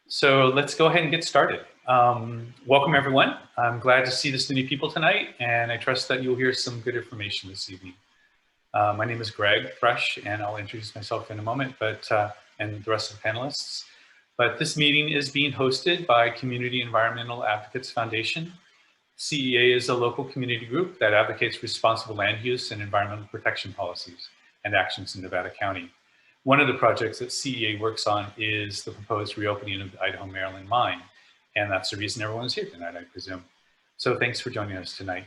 So let's go ahead and get started. Welcome everyone. I'm glad to see this many people tonight, and I trust that you'll hear some good information this evening. My name is Greg Thrush, and I'll introduce myself in a moment, and the rest of the panelists. But this meeting is being hosted by Community Environmental Advocates Foundation. CEA is a local community group that advocates responsible land use and environmental protection policies and actions in Nevada County. One of the projects that CEA works on is the proposed reopening of the Idaho-Maryland Mine. And that's the reason everyone's here tonight, I presume. So thanks for joining us tonight.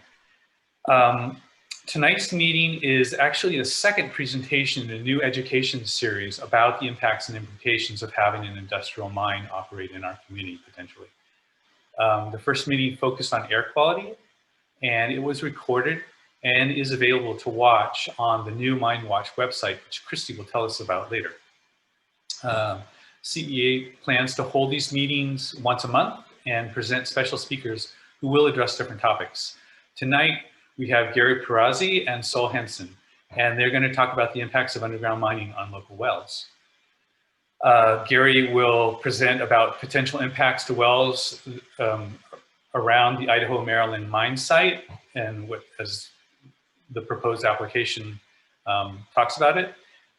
Tonight's meeting is actually a second presentation in a new education series about the impacts and implications of having an industrial mine operate in our community potentially. The first meeting focused on air quality, and it was recorded and is available to watch on the new Minewatch website, which Christy will tell us about later. CEA plans to hold these meetings once a month and present special speakers who will address different topics. Tonight, we have Gary Pierazzi and Sol Henson, and they're going to talk about the impacts of underground mining on local wells. Gary will present about potential impacts to wells around the Idaho-Maryland mine site and what as the proposed application talks about it.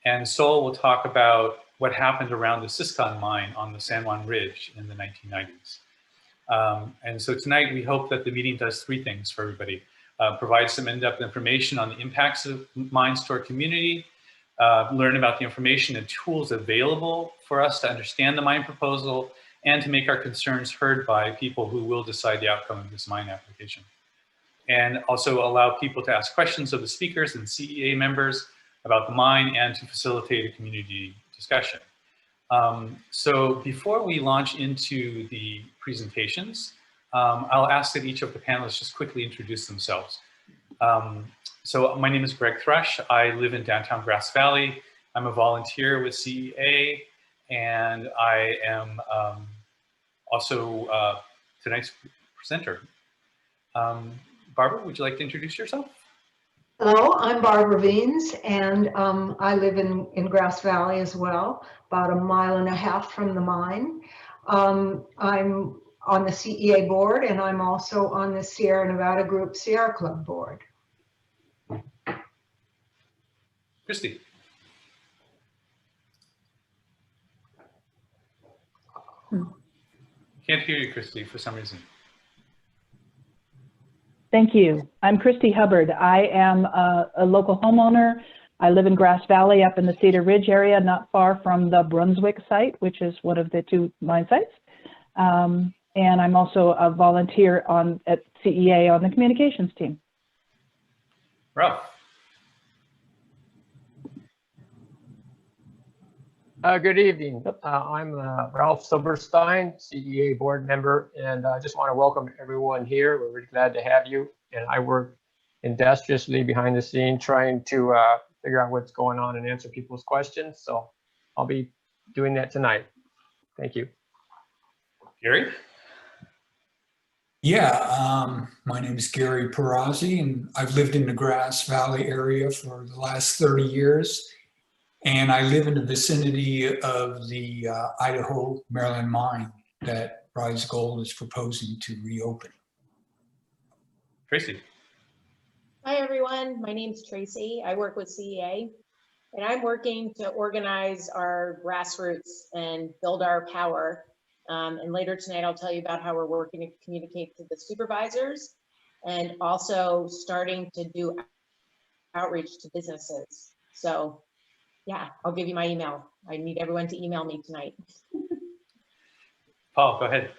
And Sol will talk about what happened around the Siskon mine on the San Juan Ridge in the 1990s. And so tonight we hope that the meeting does three things for everybody. Provide some in-depth information on the impacts of mines to our community, learn about the information and tools available for us to understand the mine proposal, and to make our concerns heard by people who will decide the outcome of this mine application. And also allow people to ask questions of the speakers and CEA members about the mine and to facilitate a community discussion. So before we launch into the presentations, I'll ask that each of the panelists just quickly introduce themselves. So my name is Greg Thrush. I live in downtown Grass Valley. I'm a volunteer with CEA, and I am also tonight's presenter. Barbara, would you like to introduce yourself? Hello, I'm Barbara Veens, and I live in Grass Valley as well, about 1.5 miles from the mine. I'm on the CEA board, and I'm also on the Sierra Nevada Group Sierra Club board. Christy. Can't hear you, Christy, for some reason. Thank you. I'm Christy Hubbard. I am a local homeowner. I live in Grass Valley up in the Cedar Ridge area, not far from the Brunswick site, which is one of the two mine sites. And I'm also a volunteer at CEA on the communications team. Ralph. Good evening. I'm Ralph Silberstein, CEA board member, and I just want to welcome everyone here. We're really glad to have you. And I work industriously behind the scene trying to figure out what's going on and answer people's questions. So I'll be doing that tonight. Thank you. Gary? Yeah, my name is Gary Pierazzi, and I've lived in the Grass Valley area for the last 30 years. And I live in the vicinity of the Idaho-Maryland mine that Rise Gold is proposing to reopen. Tracy. Hi, everyone. My name's Tracy. I work with CEA, and I'm working to organize our grassroots and build our power. And later tonight, I'll tell you about how we're working to communicate to the supervisors and also starting to do outreach to businesses. So yeah, I'll give you my email. I need everyone to email me tonight. Paul, go ahead.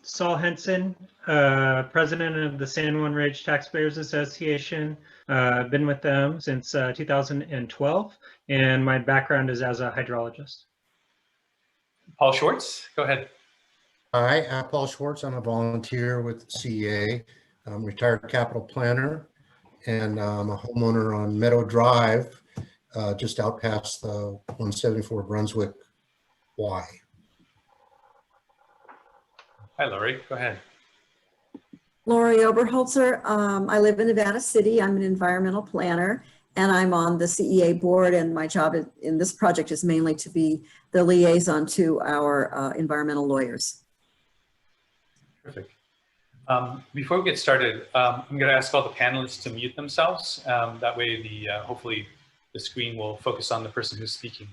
Sol Henson, president of the San Juan Ridge Taxpayers Association. I've been with them since 2012, and my background is as a hydrologist. Paul Schwartz, go ahead. Hi, I'm Paul Schwartz. I'm a volunteer with CEA. I'm a retired capital planner, and I'm a homeowner on Meadow Drive, just out past the 174 Brunswick Y. Hi, Lori, go ahead. Lori Oberholzer. I live in Nevada City. I'm an environmental planner, and I'm on the CEA board, and my job in this project is mainly to be the liaison to our environmental lawyers. Perfect. Before we get started, I'm going to ask all the panelists to mute themselves. That way, hopefully, the screen will focus on the person who's speaking.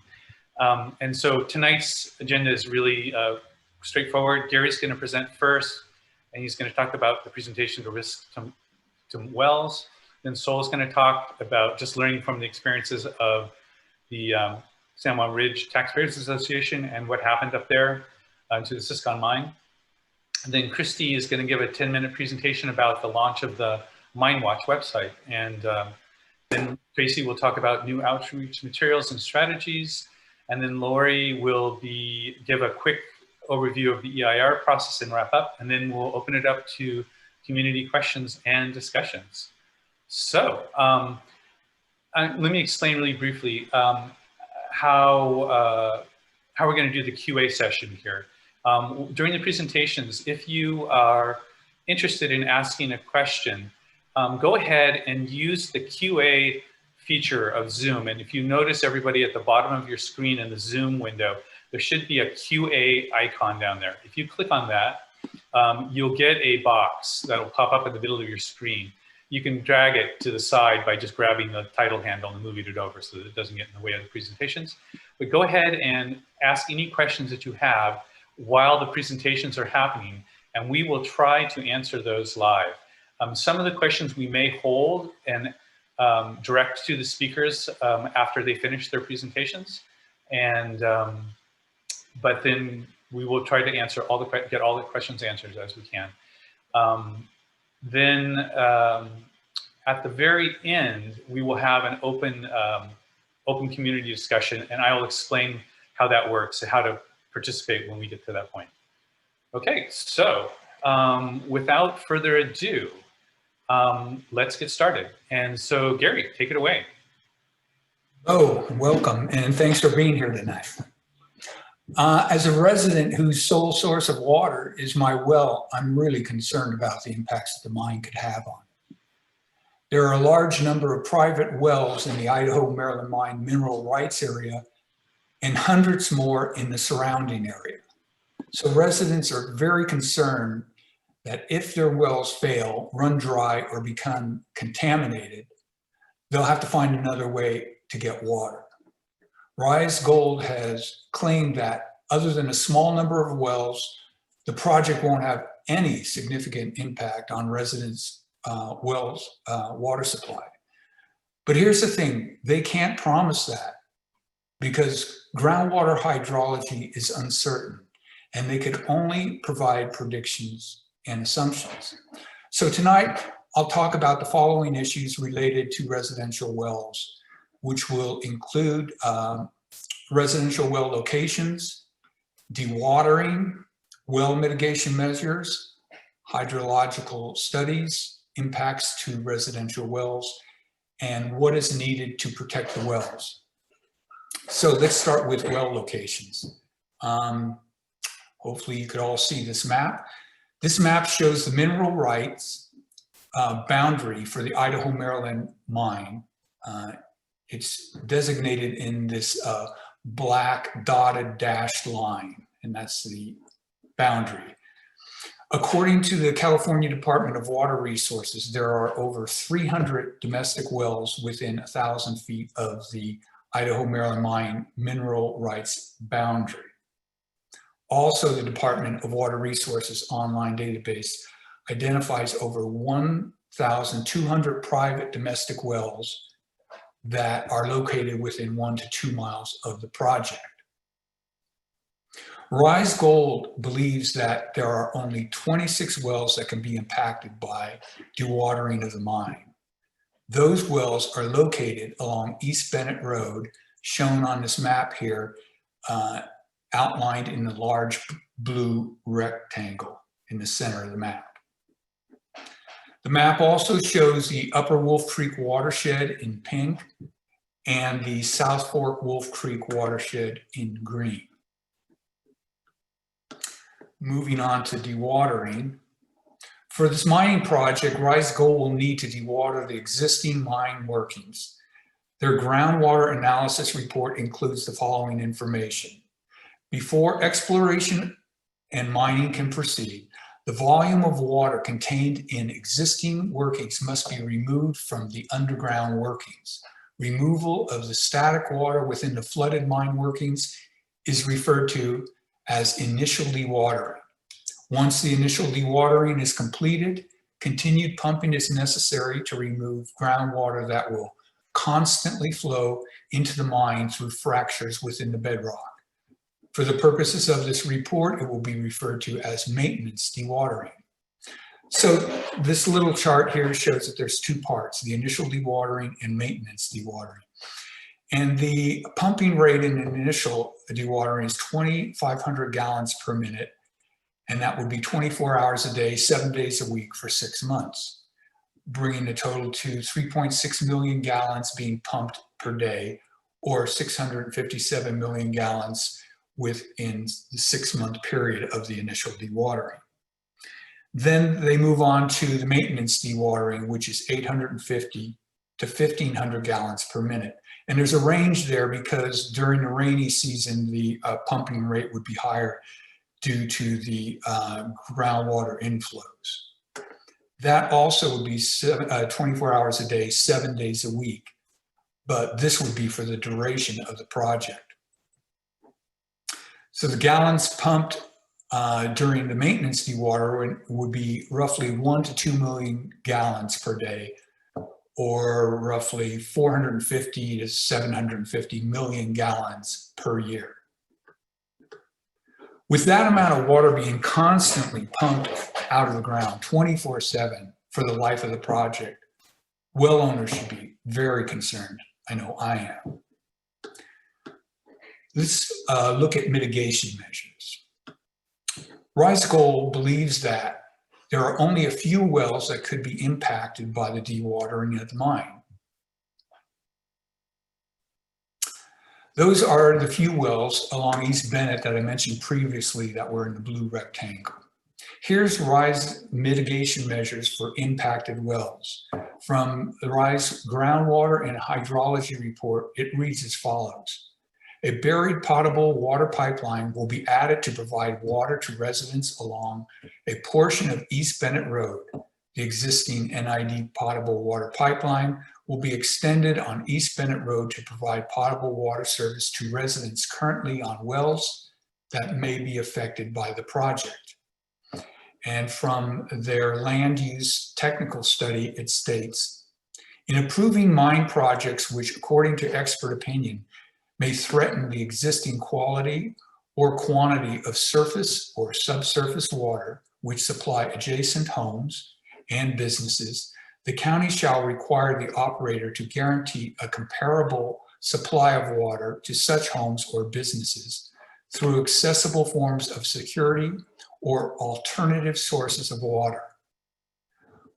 And so tonight's agenda is really straightforward. Gary's going to present first, and he's going to talk about the presentation to risk to wells. Then Sol's going to talk about just learning from the experiences of the San Juan Ridge Taxpayers Association and what happened up there to the Siskon mine. And then Christy is going to give a 10-minute presentation about the launch of the Minewatch website. And then Tracy will talk about new outreach materials and strategies. And then Lori will give a quick overview of the EIR process and wrap up. And then we'll open it up to community questions and discussions. So let me explain really briefly how we're going to do the QA session here. During the presentations, if you are interested in asking a question, go ahead and use the QA feature of Zoom. And if you notice everybody at the bottom of your screen in the Zoom window, there should be a QA icon down there. If you click on that, you'll get a box that will pop up in the middle of your screen. You can drag it to the side by just grabbing the title handle and moving it over so that it doesn't get in the way of the presentations. But go ahead and ask any questions that you have while the presentations are happening, and we will try to answer those live. Some of the questions we may hold and direct to the speakers after they finish their presentations, and but then we will try to answer get all the questions answered as we can. Then at the very end, we will have an open community discussion, and I will explain how that works and how to participate when we get to that point. Okay, so without further ado, let's get started. And so Gary, take it away. Oh, welcome, and thanks for being here tonight. As a resident whose sole source of water is my well, I'm really concerned about the impacts that the mine could have on it. There are a large number of private wells in the Idaho-Maryland Mine mineral rights area and hundreds more in the surrounding area. So residents are very concerned that if their wells fail, run dry, or become contaminated, they'll have to find another way to get water. Rise Gold has claimed that other than a small number of wells, the project won't have any significant impact on residents' wells' water supply. But here's the thing, they can't promise that because groundwater hydrology is uncertain and they could only provide predictions and assumptions. So tonight, I'll talk about the following issues related to residential wells, which will include residential well locations, dewatering, well mitigation measures, hydrological studies, impacts to residential wells, and what is needed to protect the wells. So let's start with well locations. Hopefully you could all see this map. This map shows the mineral rights boundary for the Idaho-Maryland mine. It's designated in this black dotted dashed line, and that's the boundary. According to the California Department of Water Resources, there are over 300 domestic wells within 1,000 feet of the Idaho-Maryland Mine mineral rights boundary. Also, the Department of Water Resources online database identifies over 1,200 private domestic wells that are located within 1 to 2 miles of the project. Rise Gold believes that there are only 26 wells that can be impacted by dewatering of the mine. Those wells are located along East Bennett Road, shown on this map here, outlined in the large blue rectangle in the center of the map. The map also shows the Upper Wolf Creek watershed in pink and the South Fork Wolf Creek watershed in green. Moving on to dewatering. For this mining project, Rise Gold will need to dewater the existing mine workings. Their groundwater analysis report includes the following information. Before exploration and mining can proceed, the volume of water contained in existing workings must be removed from the underground workings. Removal of the static water within the flooded mine workings is referred to as initial dewatering. Once the initial dewatering is completed, continued pumping is necessary to remove groundwater that will constantly flow into the mine through fractures within the bedrock. For the purposes of this report, it will be referred to as maintenance dewatering. So this little chart here shows that there's two parts, the initial dewatering and maintenance dewatering. And the pumping rate in initial dewatering is 2,500 gallons per minute. And that would be 24 hours a day, 7 days a week for 6 months, bringing the total to 3.6 million gallons being pumped per day, or 657 million gallons within the 6-month period of the initial dewatering. Then they move on to the maintenance dewatering, which is 850 to 1,500 gallons per minute. And there's a range there because during the rainy season, the pumping rate would be higher due to the groundwater inflows. That also would be 24 hours a day, 7 days a week, but this would be for the duration of the project. So the gallons pumped during the maintenance dewatering would be roughly 1 to 2 million gallons per day, or roughly 450 to 750 million gallons per year. With that amount of water being constantly pumped out of the ground 24/7 for the life of the project, well owners should be very concerned. I know I am. Let's look at mitigation measures. Rise Gold believes that there are only a few wells that could be impacted by the dewatering at the mine. Those are the few wells along East Bennett that I mentioned previously that were in the blue rectangle. Here's Rise mitigation measures for impacted wells. From the Rise groundwater and hydrology report, it reads as follows. A buried potable water pipeline will be added to provide water to residents along a portion of East Bennett Road. The existing NID potable water pipeline will be extended on East Bennett Road to provide potable water service to residents currently on wells that may be affected by the project. And from their land use technical study, it states, in approving mine projects which, according to expert opinion, may threaten the existing quality or quantity of surface or subsurface water which supply adjacent homes and businesses, the county shall require the operator to guarantee a comparable supply of water to such homes or businesses through accessible forms of security or alternative sources of water.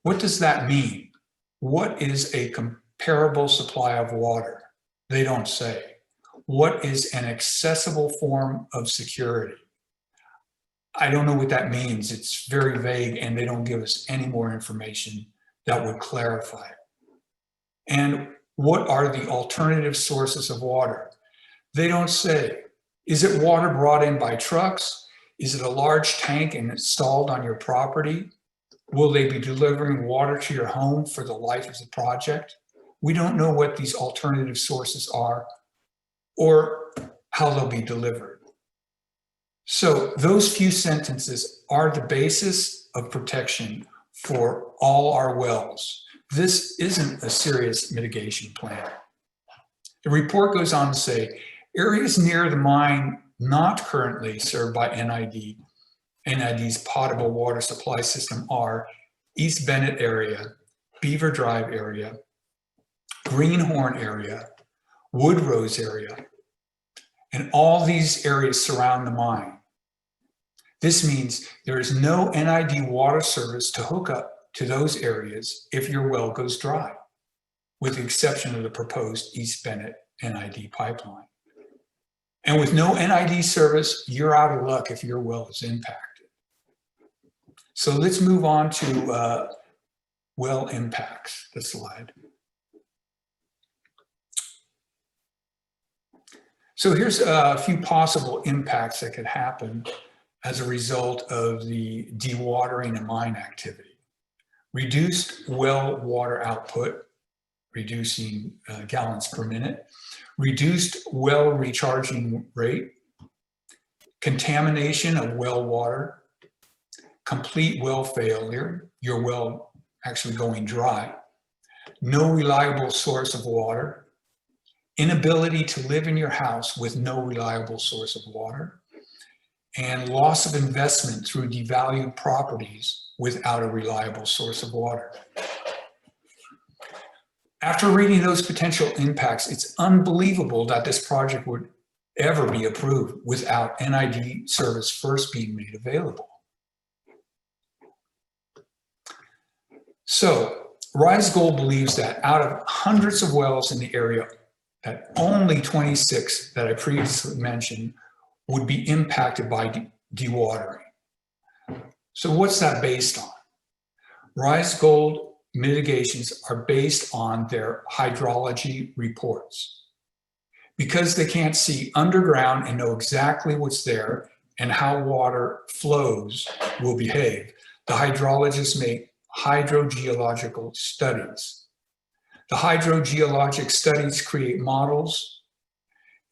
What does that mean? What is a comparable supply of water? They don't say. What is an accessible form of security? I don't know what that means. It's very vague and they don't give us any more information that would clarify it. And what are the alternative sources of water? They don't say. Is it water brought in by trucks? Is it a large tank and installed on your property? Will they be delivering water to your home for the life of the project? We don't know what these alternative sources are or how they'll be delivered. So those few sentences are the basis of protection for all our wells. This isn't a serious mitigation plan. The report goes on to say, areas near the mine not currently served by NID's potable water supply system are East Bennett area, Beaver Drive area, Greenhorn area, Woodrose area, and all these areas surround the mine. This means there is no NID water service to hook up to those areas if your well goes dry, with the exception of the proposed East Bennett NID pipeline. And with no NID service, you're out of luck if your well is impacted. So let's move on to well impacts, the slide. So here's a few possible impacts that could happen as a result of the dewatering and mine activity. Reduced well water output, reducing gallons per minute, reduced well recharging rate, contamination of well water, complete well failure, your well actually going dry, no reliable source of water, inability to live in your house with no reliable source of water, and loss of investment through devalued properties without a reliable source of water. After reading those potential impacts, it's unbelievable that this project would ever be approved without NID service first being made available. So, Rise Gold believes that out of hundreds of wells in the area, that only 26 that I previously mentioned would be impacted by dewatering. So what's that based on? Rise Gold mitigations are based on their hydrology reports. Because they can't see underground and know exactly what's there and how water flows will behave, the hydrologists make hydrogeological studies. The hydrogeologic studies create models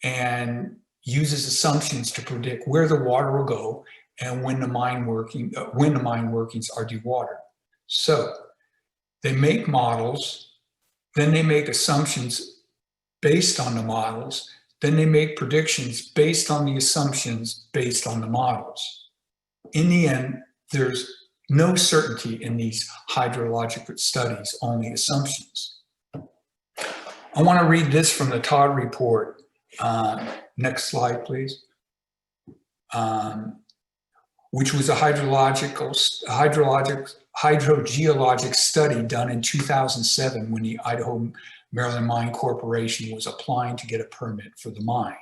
and uses assumptions to predict where the water will go and when the mine workings are dewatered. So they make models, then they make assumptions based on the models, then they make predictions based on the assumptions based on the models. In the end, there's no certainty in these hydrologic studies, only assumptions. I want to read this from the Todd report. Next slide, please. Which was a hydrogeologic study done in 2007 when the Idaho-Maryland Mine Corporation was applying to get a permit for the mine.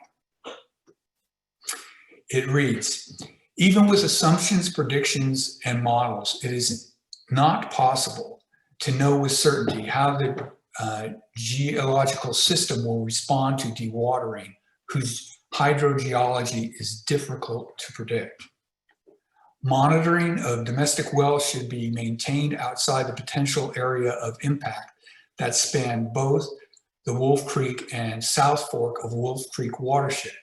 It reads, even with assumptions, predictions, and models, it is not possible to know with certainty how the geological system will respond to dewatering, whose hydrogeology is difficult to predict. Monitoring of domestic wells should be maintained outside the potential area of impact that span both the Wolf Creek and South Fork of Wolf Creek watershed.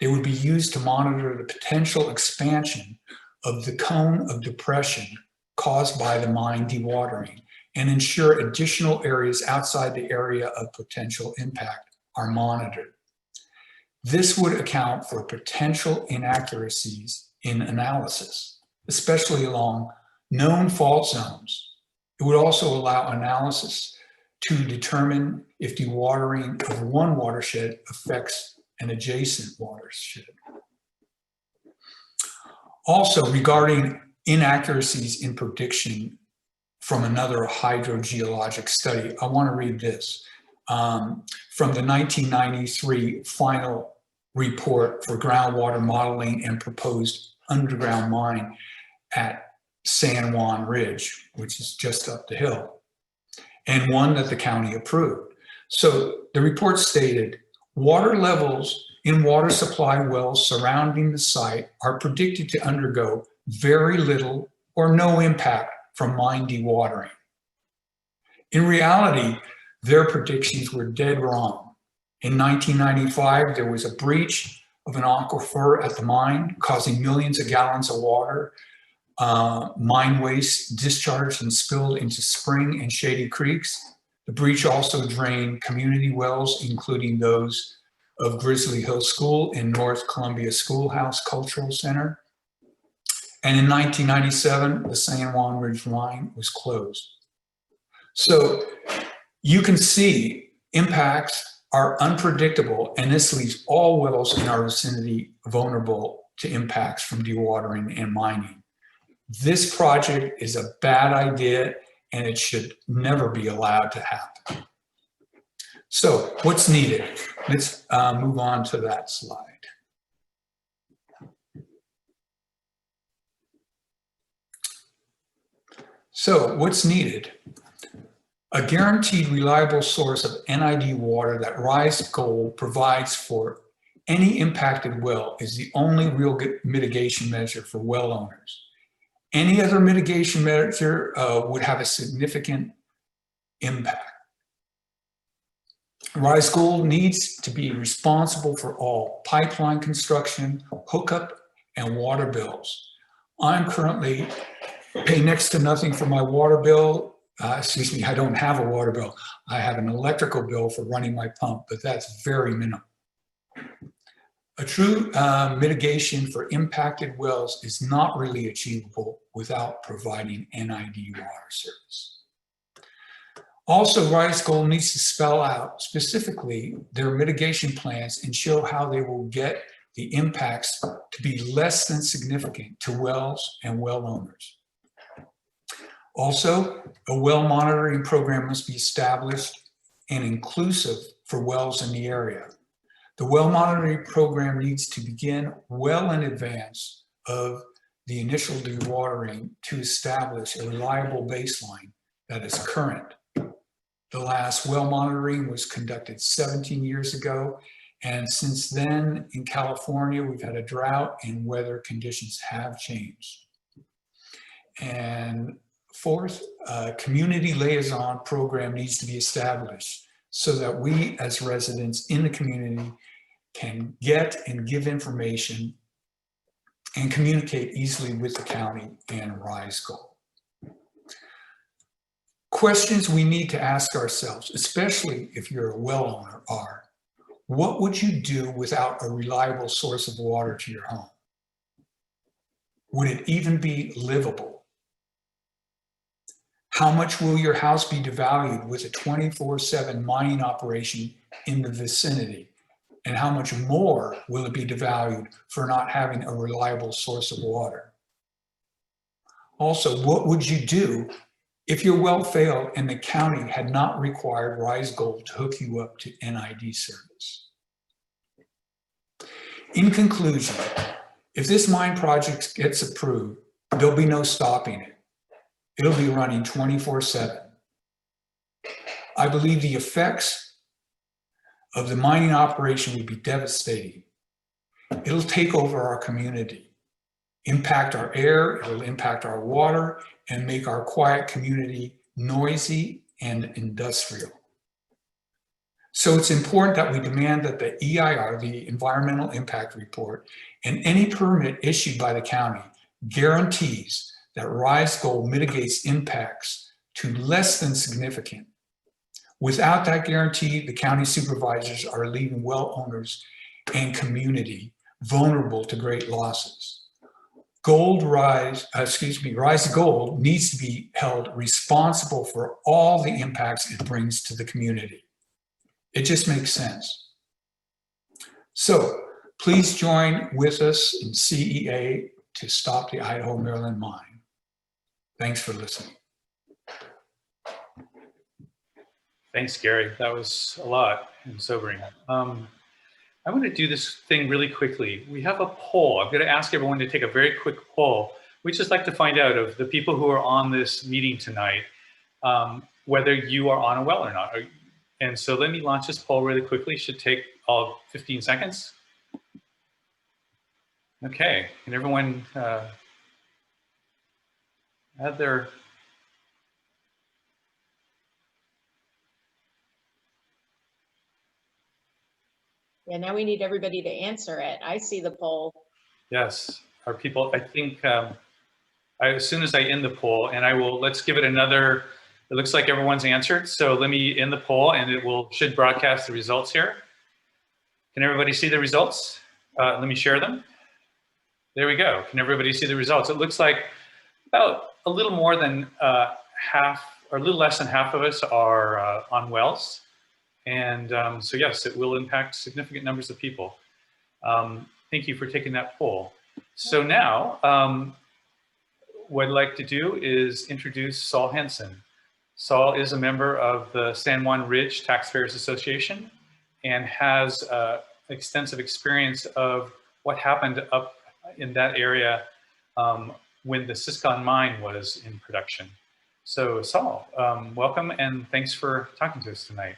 They would be used to monitor the potential expansion of the cone of depression caused by the mine dewatering and ensure additional areas outside the area of potential impact are monitored. This would account for potential inaccuracies in analysis, especially along known fault zones. It would also allow analysis to determine if dewatering of one watershed affects an adjacent watershed. Also, regarding inaccuracies in prediction from another hydrogeologic study, I want to read this from the 1993 final report for groundwater modeling and proposed underground mine at San Juan Ridge, which is just up the hill, and one that the county approved. So the report stated, water levels in water supply wells surrounding the site are predicted to undergo very little or no impact from mine dewatering. In reality, their predictions were dead wrong. In 1995, there was a breach of an aquifer at the mine, causing millions of gallons of water, mine waste discharged and spilled into Spring and Shady Creeks. The breach also drained community wells, including those of Grizzly Hill School and North Columbia Schoolhouse Cultural Center. And in 1997, the San Juan Ridge Mine was closed. So you can see impacts are unpredictable, and this leaves all wells in our vicinity vulnerable to impacts from dewatering and mining. This project is a bad idea, and it should never be allowed to happen. So what's needed? Let's move on to that slide. So what's needed? A guaranteed reliable source of NID water that Rise Gold provides for Any impacted well is the only real mitigation measure for well owners. Any other mitigation measure would have a significant impact. Rise Gold needs to be responsible for all pipeline construction, hookup, and water bills. I'm currently paying next to nothing for my water bill. Excuse me, I don't have a water bill. I have an electrical bill for running my pump, but that's very minimal. A true mitigation for impacted wells is not really achievable without providing NID water service. Also, Rise Gold needs to spell out specifically their mitigation plans and show how they will get the impacts to be less than significant to wells and well owners. Also, a well monitoring program must be established and inclusive for wells in the area. The well monitoring program needs to begin well in advance of the initial dewatering to establish a reliable baseline that is current. The last well monitoring was conducted 17 years ago, and since then in California, we've had a drought and weather conditions have changed. And fourth, a community liaison program needs to be established so that we as residents in the community can get and give information and communicate easily with the county and Rise Gold. Questions we need to ask ourselves, especially if you're a well owner, are: what would you do without a reliable source of water to your home? Would it even be livable? How much will your house be devalued with a 24/7 mining operation in the vicinity? And how much more will it be devalued for not having a reliable source of water? Also, what would you do if your well failed and the county had not required Rise Gold to hook you up to NID service? In conclusion, if this mine project gets approved, there'll be no stopping it. It'll be running 24/7. I believe the effects of the mining operation would be devastating. It'll take over our community, impact our air, it'll impact our water, and make our quiet community noisy and industrial. So it's important that we demand that the EIR, the Environmental Impact Report, and any permit issued by the county guarantees that Rise Gold mitigates impacts to less than significant. Without that guarantee, the county supervisors are leaving well owners and community vulnerable to great losses. Rise Gold needs to be held responsible for all the impacts it brings to the community. It just makes sense. So please join with us in CEA to stop the Idaho-Maryland Mine. Thanks for listening. Thanks, Gary. That was a lot and sobering. I'm going to do this thing really quickly. We have a poll. I'm going to ask everyone to take a very quick poll. We'd just like to find out of the people who are on this meeting tonight, whether you are on a well or not. And so let me launch this poll really quickly. It should take all 15 seconds. Okay, can everyone add their... Yeah, now we need everybody to answer it. I see the poll. Yes, our people, I think, as soon as I end the poll, and let's give it another, it looks like everyone's answered. So let me end the poll and it should broadcast the results here. Can everybody see the results? Let me share them. There we go. Can everybody see the results? It looks like about a little more than half, or a little less than half of us are on wells. And so yes, it will impact significant numbers of people. Thank you for taking that poll. So now, what I'd like to do is introduce Sol Henson. Sol is a member of the San Juan Ridge Taxpayers Association and has extensive experience of what happened up in that area when the Siskon mine was in production. So Sol, welcome and thanks for talking to us tonight.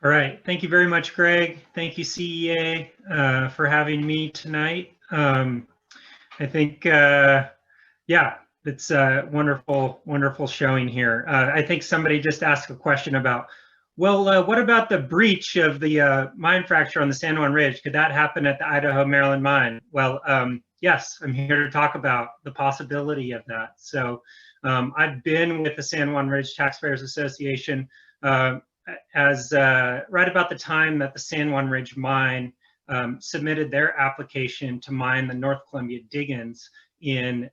All right. Thank you very much, Greg. Thank you, CEA, for having me tonight. I think, yeah, it's a wonderful, wonderful showing here. I think somebody just asked a question about, well, what about the breach of the mine fracture on the San Juan Ridge? Could that happen at the Idaho-Maryland Mine? Well, yes, I'm here to talk about the possibility of that. So I've been with the San Juan Ridge Taxpayers Association as right about the time that the San Juan Ridge Mine submitted their application to mine the North Columbia Diggins in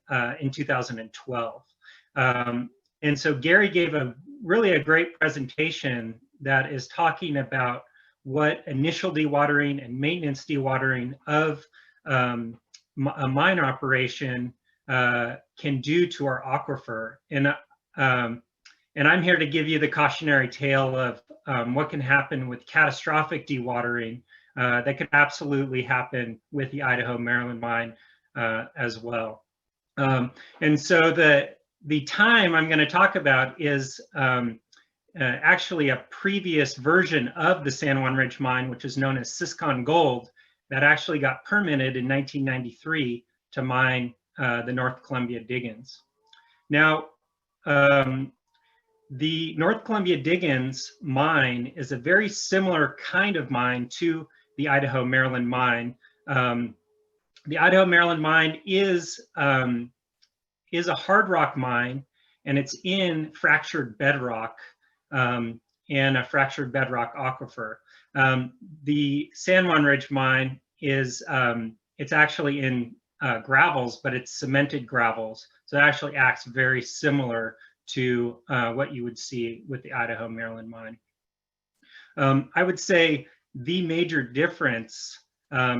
2012. And so Gary gave really a great presentation that is talking about what initial dewatering and maintenance dewatering of a mine operation can do to our aquifer. And I'm here to give you the cautionary tale of what can happen with catastrophic dewatering that could absolutely happen with the Idaho-Maryland Mine as well. And so the time I'm going to talk about is actually a previous version of the San Juan Ridge Mine, which is known as Siskon Gold, that actually got permitted in 1993 to mine the North Columbia Diggins. Now, the North Columbia Diggins mine is a very similar kind of mine to the Idaho-Maryland Mine. The Idaho-Maryland Mine is a hard rock mine, and it's in fractured bedrock and a fractured bedrock aquifer. The San Juan Ridge Mine is it's actually in gravels, but it's cemented gravels, so it actually acts very similar to what you would see with the Idaho-Maryland Mine. I would say the major difference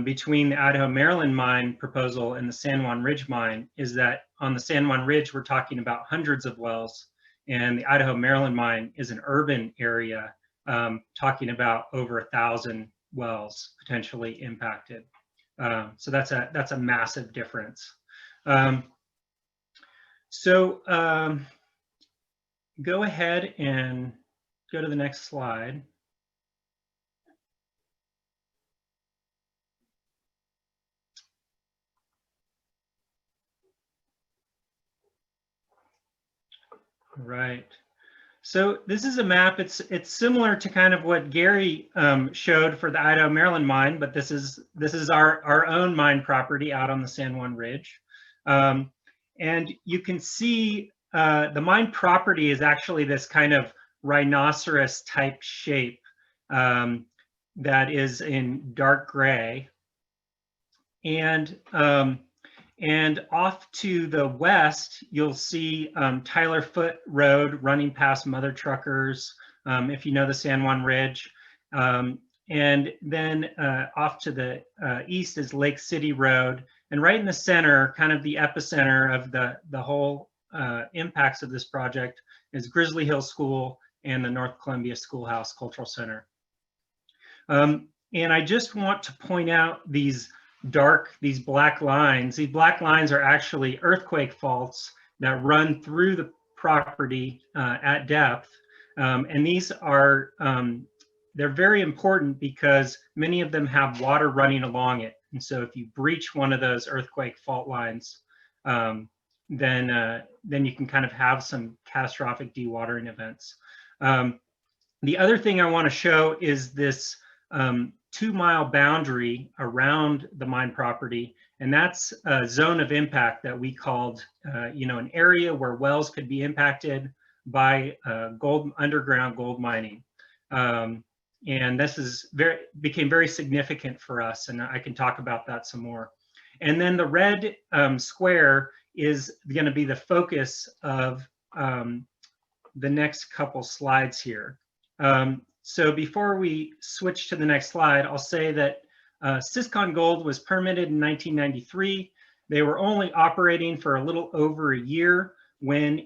between the Idaho-Maryland Mine proposal and the San Juan Ridge Mine is that on the San Juan Ridge, we're talking about hundreds of wells, and the Idaho-Maryland Mine is an urban area talking about over 1,000 wells potentially impacted. So that's a massive difference. Go ahead and go to the next slide. Right. So this is a map. It's similar to kind of what Gary showed for the Idaho-Maryland Mine, but this is our own mine property out on the San Juan Ridge. And you can see the mine property is actually this kind of rhinoceros type shape that is in dark gray. And off to the west, you'll see Tyler Foote Road running past Mother Truckers, if you know the San Juan Ridge. And then off to the east is Lake City Road. And right in the center, kind of the epicenter of the whole impacts of this project is Grizzly Hill School and the North Columbia Schoolhouse Cultural Center. And I just want to point out these black lines. These black lines are actually earthquake faults that run through the property at depth. And these are, they're very important because many of them have water running along it. And so if you breach one of those earthquake fault lines, then you can kind of have some catastrophic dewatering events. The other thing I want to show is this 2-mile boundary around the mine property, and that's a zone of impact that we called, an area where wells could be impacted by underground gold mining. And this became very significant for us, and I can talk about that some more. And then the red square is going to be the focus of the next couple slides here. So before we switch to the next slide, I'll say that Siskon Gold was permitted in 1993. They were only operating for a little over a year when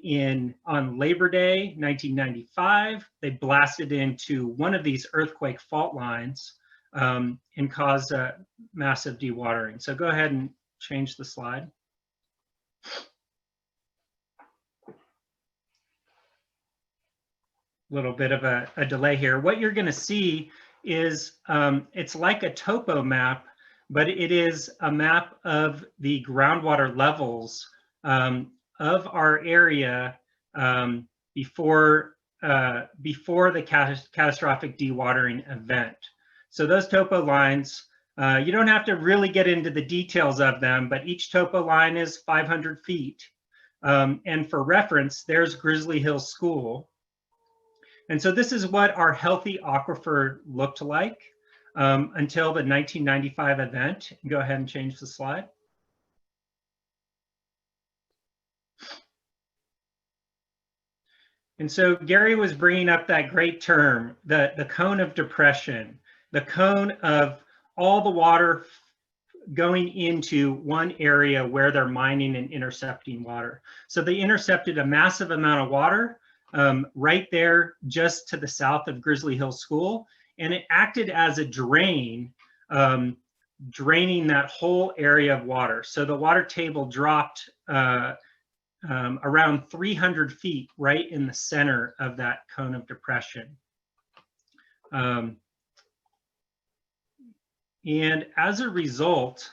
on Labor Day, 1995, they blasted into one of these earthquake fault lines and caused massive dewatering. So go ahead and change the slide. little bit of a delay here. What you're going to see is it's like a topo map, but it is a map of the groundwater levels of our area before the catastrophic dewatering event. So those topo lines, you don't have to really get into the details of them, but each topo line is 500 feet. And for reference, there's Grizzly Hill School. And so this is what our healthy aquifer looked like until the 1995 event. Go ahead and change the slide. And so Gary was bringing up that great term, the cone of depression, the cone of all the water going into one area where they're mining and intercepting water. So they intercepted a massive amount of water right there just to the south of Grizzly Hill School, and it acted as a drain, draining that whole area of water. So the water table dropped around 300 feet right in the center of that cone of depression. And as a result,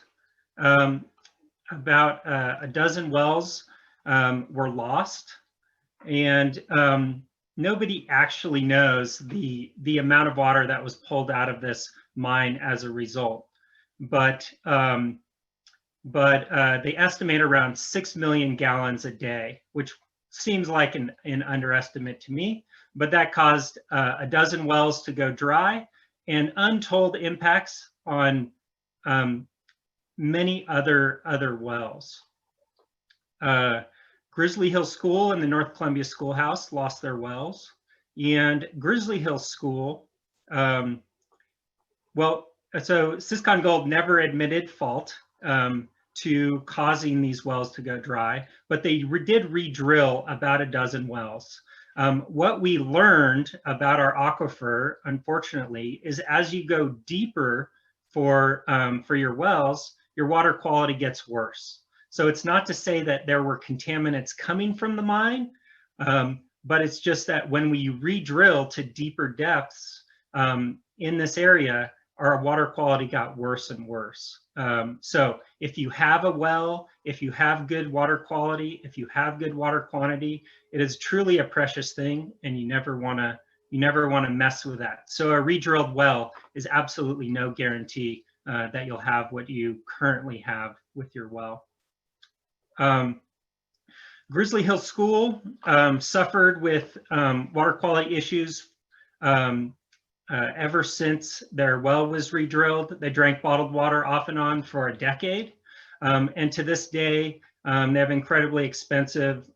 about a dozen wells were lost, and nobody actually knows the amount of water that was pulled out of this mine as a result. But they estimate around 6 million gallons a day, which seems like an underestimate to me, but that caused a dozen wells to go dry and untold impacts on many other wells. Grizzly Hill School and the North Columbia Schoolhouse lost their wells, and Grizzly Hill School, so Siskon Gold never admitted fault to causing these wells to go dry, but they did re-drill about a dozen wells. What we learned about our aquifer, unfortunately, is as you go deeper for your wells, your water quality gets worse. So it's not to say that there were contaminants coming from the mine, but it's just that when we re-drill to deeper depths in this area, our water quality got worse and worse. So if you have a well, if you have good water quality, if you have good water quantity, it is truly a precious thing, and you never want to mess with that. So a re-drilled well is absolutely no guarantee that you'll have what you currently have with your well. Grizzly Hill School suffered with water quality issues ever since their well was re-drilled. They drank bottled water off and on for a decade. And to this day, they have incredibly expensive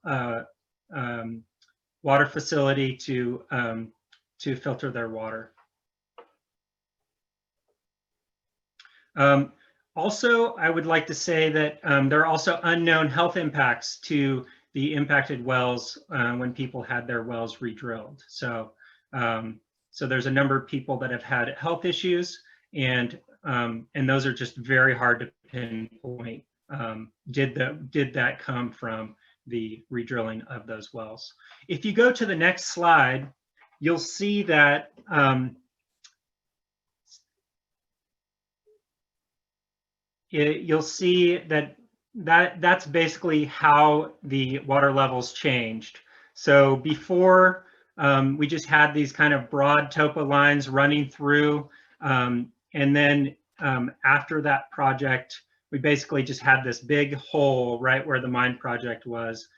water facility to filter their water. Also, I would like to say that there are also unknown health impacts to the impacted wells when people had their wells re-drilled. So there's a number of people that have had health issues, and those are just very hard to pinpoint. Did that come from the re-drilling of those wells? If you go to the next slide, you'll see that that's basically how the water levels changed. So before, we just had these kind of broad topo lines running through, and then after that project, we basically just had this big hole right where the mine project was,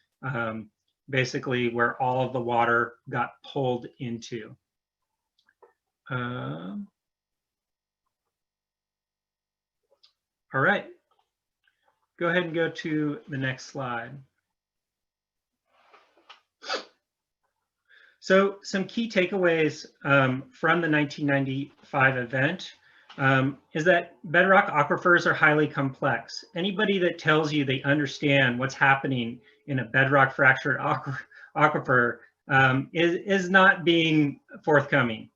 basically where all of the water got pulled into. All right, go ahead and go to the next slide. So some key takeaways from the 1995 event is that bedrock aquifers are highly complex. Anybody that tells you they understand what's happening in a bedrock fractured aquifer is not being forthcoming.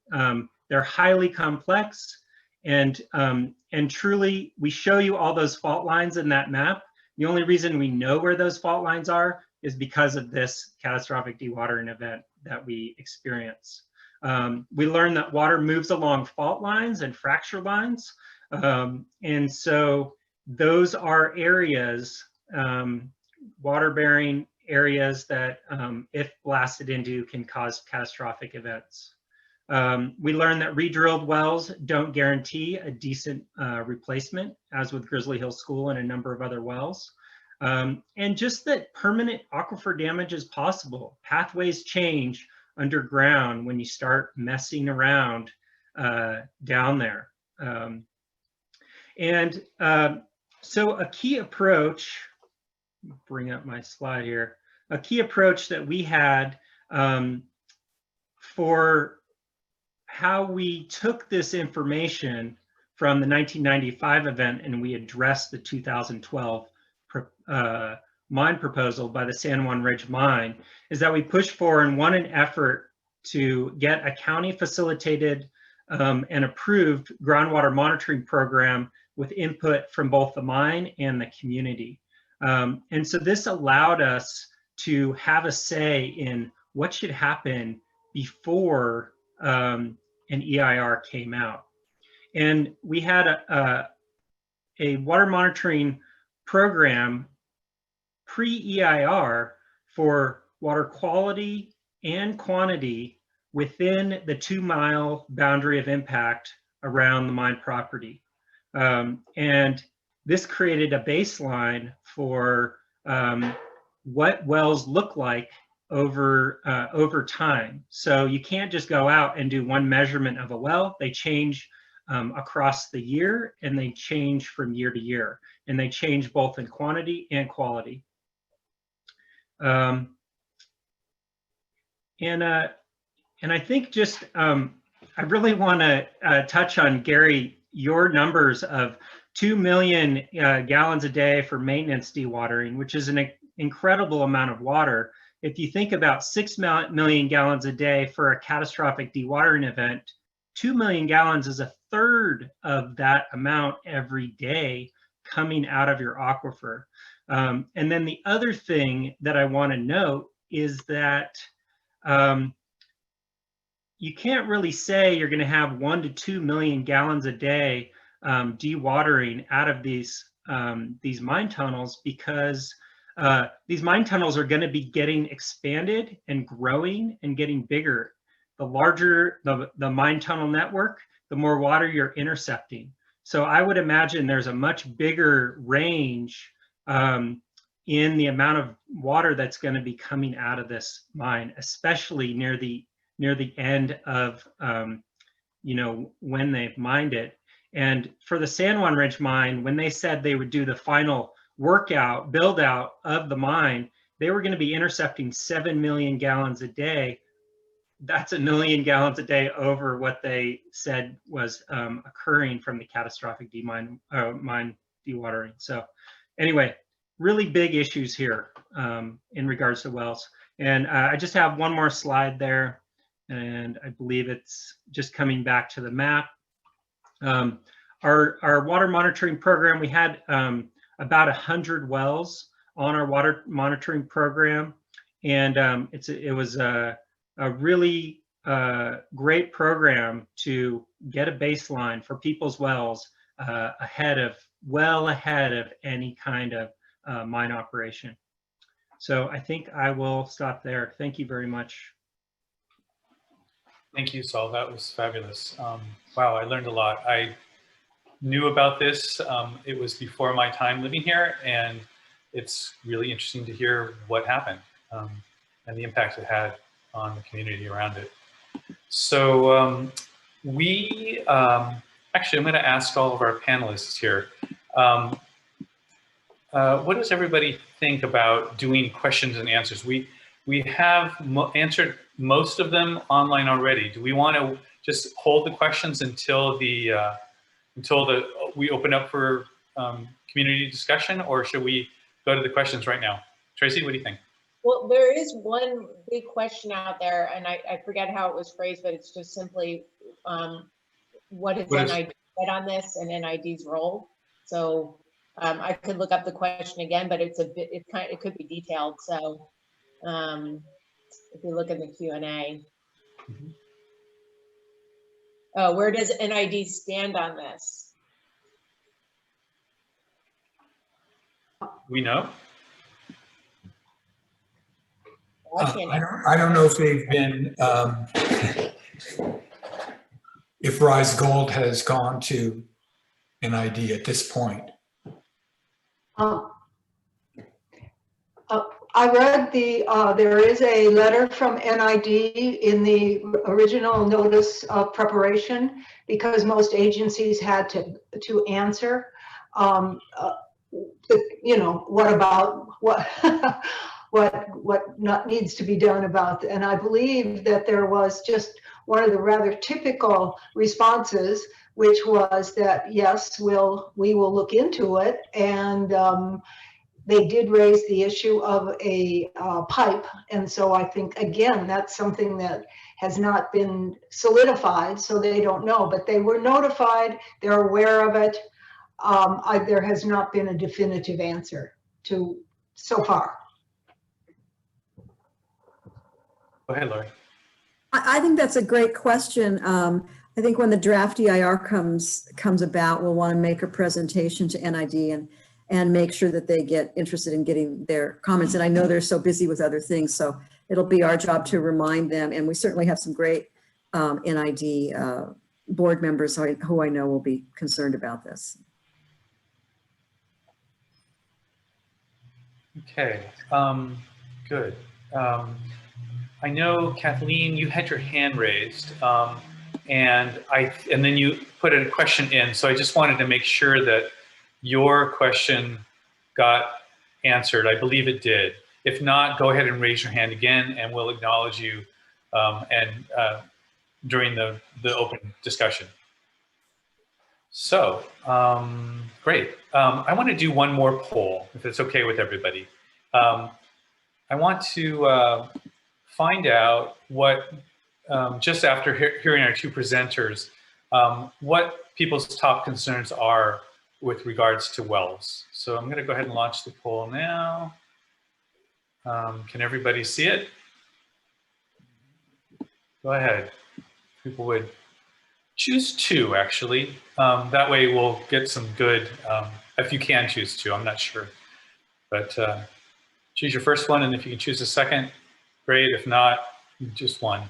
They're highly complex, and truly, we show you all those fault lines in that map. The only reason we know where those fault lines are is because of this catastrophic dewatering event that we experience. We learned that water moves along fault lines and fracture lines. And so those are areas, water-bearing areas that, if blasted into, can cause catastrophic events. We learned that re-drilled wells don't guarantee a decent replacement, as with Grizzly Hill School and a number of other wells. And just that permanent aquifer damage is possible. Pathways change underground when you start messing around down there. So a key approach, bring up my slide here, a key approach that we had for how we took this information from the 1995 event and we addressed the 2012 mine proposal by the San Juan Ridge Mine is that we pushed for and won an effort to get a county facilitated and approved groundwater monitoring program with input from both the mine and the community. And so this allowed us to have a say in what should happen before an EIR came out. And we had a water monitoring program pre-EIR for water quality and quantity within the 2-mile boundary of impact around the mine property. And this created a baseline for what wells look like over time. So you can't just go out and do one measurement of a well. They change across the year, and they change from year to year, and they change both in quantity and quality. And I think just I really want to touch on, Gary, your numbers of 2 million gallons a day for maintenance dewatering, which is an incredible amount of water. If you think about 6 million gallons a day for a catastrophic dewatering event, 2 million gallons is a third of that amount every day coming out of your aquifer. And then the other thing that I want to note is that you can't really say you're going to have 1 to 2 million gallons a day dewatering out of these mine tunnels, because these mine tunnels are going to be getting expanded and growing and getting bigger. The larger the mine tunnel network, the more water you're intercepting. So I would imagine there's a much bigger range in the amount of water that's going to be coming out of this mine, especially near the end of when they've mined it. And for the San Juan Ridge Mine, when they said they would do the final build out of the mine, they were going to be intercepting 7 million gallons a day. That's 1 million gallons a day over what they said was occurring from the catastrophic mine dewatering. So anyway, really big issues here in regards to wells. And I just have one more slide there, and I believe it's just coming back to the map. Our water monitoring program, we had about 100 wells on our water monitoring program, and it was a really great program to get a baseline for people's wells well ahead of any kind of mine operation. So I think I will stop there. Thank you very much. Thank you, Sol. That was fabulous. Wow, I learned a lot. I knew about this. It was before my time living here, and it's really interesting to hear what happened and the impact it had on the community around it. So actually, I'm going to ask all of our panelists here. What does everybody think about doing questions and answers? We have answered most of them online already. Do we want to just hold the questions until we open up for community discussion, or should we go to the questions right now? Tracy, what do you think? Well, there is one big question out there, and I forget how it was phrased, but it's just simply what is NID on this and NID's role. So I could look up the question again, but it could be detailed. So if you look in the Q&A. Where does NID stand on this? We know. I don't know if they've been, if Rise Gold has gone to NID at this point. I read there is a letter from NID in the original notice of preparation because most agencies had to answer. You know, what about what what not needs to be done about it. And I believe that there was just one of the rather typical responses, which was that yes, we will look into it. And they did raise the issue of a pipe. And so I think, again, that's something that has not been solidified, so they don't know, but they were notified, they're aware of it. There has not been a definitive answer to so far. Go ahead, Lori. I think that's a great question. I think when the draft EIR comes about, we'll want to make a presentation to NID and make sure that they get interested in getting their comments. And I know they're so busy with other things, so it'll be our job to remind them. And we certainly have some great NID board members who I know will be concerned about this. Okay, good. I know, Kathleen, you had your hand raised, and then you put a question in. So I just wanted to make sure that your question got answered. I believe it did. If not, go ahead and raise your hand again, and we'll acknowledge you during the open discussion. So, great. I want to do one more poll, if it's okay with everybody. I want to find out what, just after hearing our two presenters, what people's top concerns are with regards to wells. So I'm going to go ahead and launch the poll now. Can everybody see it? Go ahead. People would choose two, actually. That way we'll get some good, if you can choose two, I'm not sure. But choose your first one, and if you can choose a second, great. If not, just one.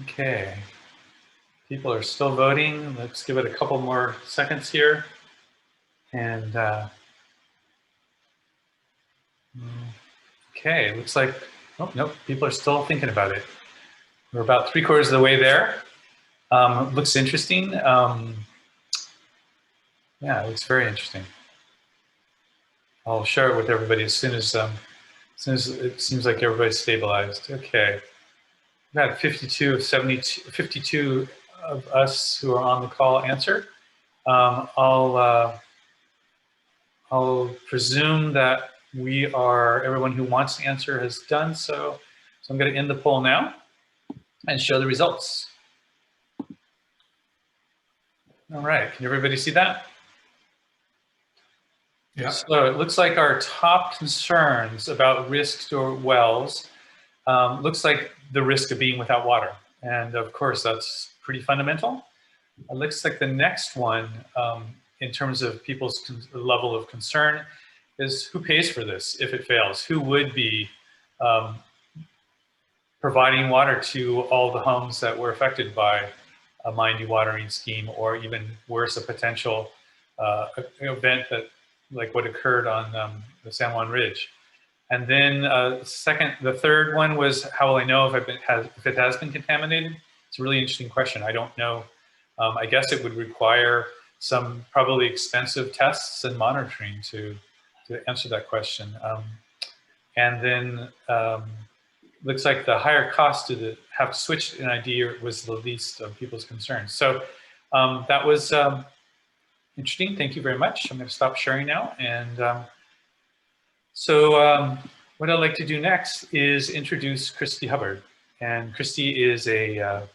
Okay. People are still voting. Let's give it a couple more seconds here. And okay, looks like, oh, nope, people are still thinking about it. We're about 3/4 of the way there. Looks interesting. Yeah, it looks very interesting. I'll share it with everybody as soon as it seems like everybody's stabilized. Okay, we've got 52 of 72, 52 of us who are on the call answer. I'll presume that everyone who wants to answer has done so. So I'm going to end the poll now and show the results. All right, can everybody see that? Yeah. So it looks like our top concerns about risk to wells looks like the risk of being without water. And of course, that's pretty fundamental. It looks like the next one, in terms of people's level of concern, is who pays for this if it fails? Who would be providing water to all the homes that were affected by a mine dewatering scheme, or even worse, a potential event that, like what occurred on the San Juan Ridge? And then the third one was, how will I know if it has been contaminated? It's a really interesting question. I don't know. I guess it would require some probably expensive tests and monitoring to answer that question. And then looks like the higher cost to have to switch to NID was the least of people's concerns. So that was interesting. Thank you very much. I'm going to stop sharing now. And what I'd like to do next is introduce Christy Hubbard. And Christy is a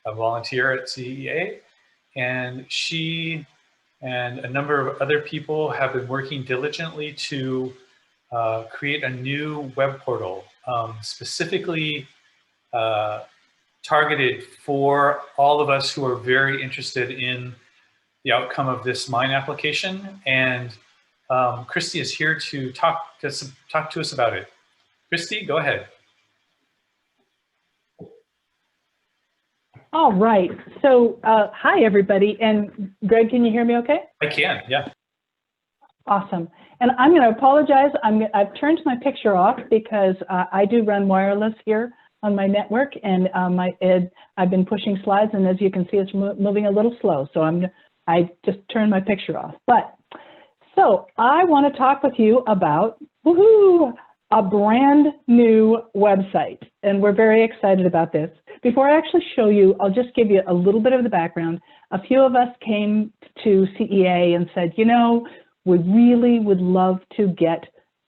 volunteer at CEA, and she and a number of other people have been working diligently to create a new web portal specifically targeted for all of us who are very interested in the outcome of this mine application. And Christy is here to talk to us about it. Christy, go ahead. All right. So hi, everybody. And Greg, can you hear me okay? I can, yeah. Awesome. And I'm going to apologize. I've turned my picture off because I do run wireless here on my network, and I've been pushing slides, and as you can see, it's moving a little slow. So I just turned my picture off. But so I want to talk with you about a brand new website, and we're very excited about this. Before I actually show you, I'll just give you a little bit of the background. A few of us came to CEA and said, you know, we really would love to get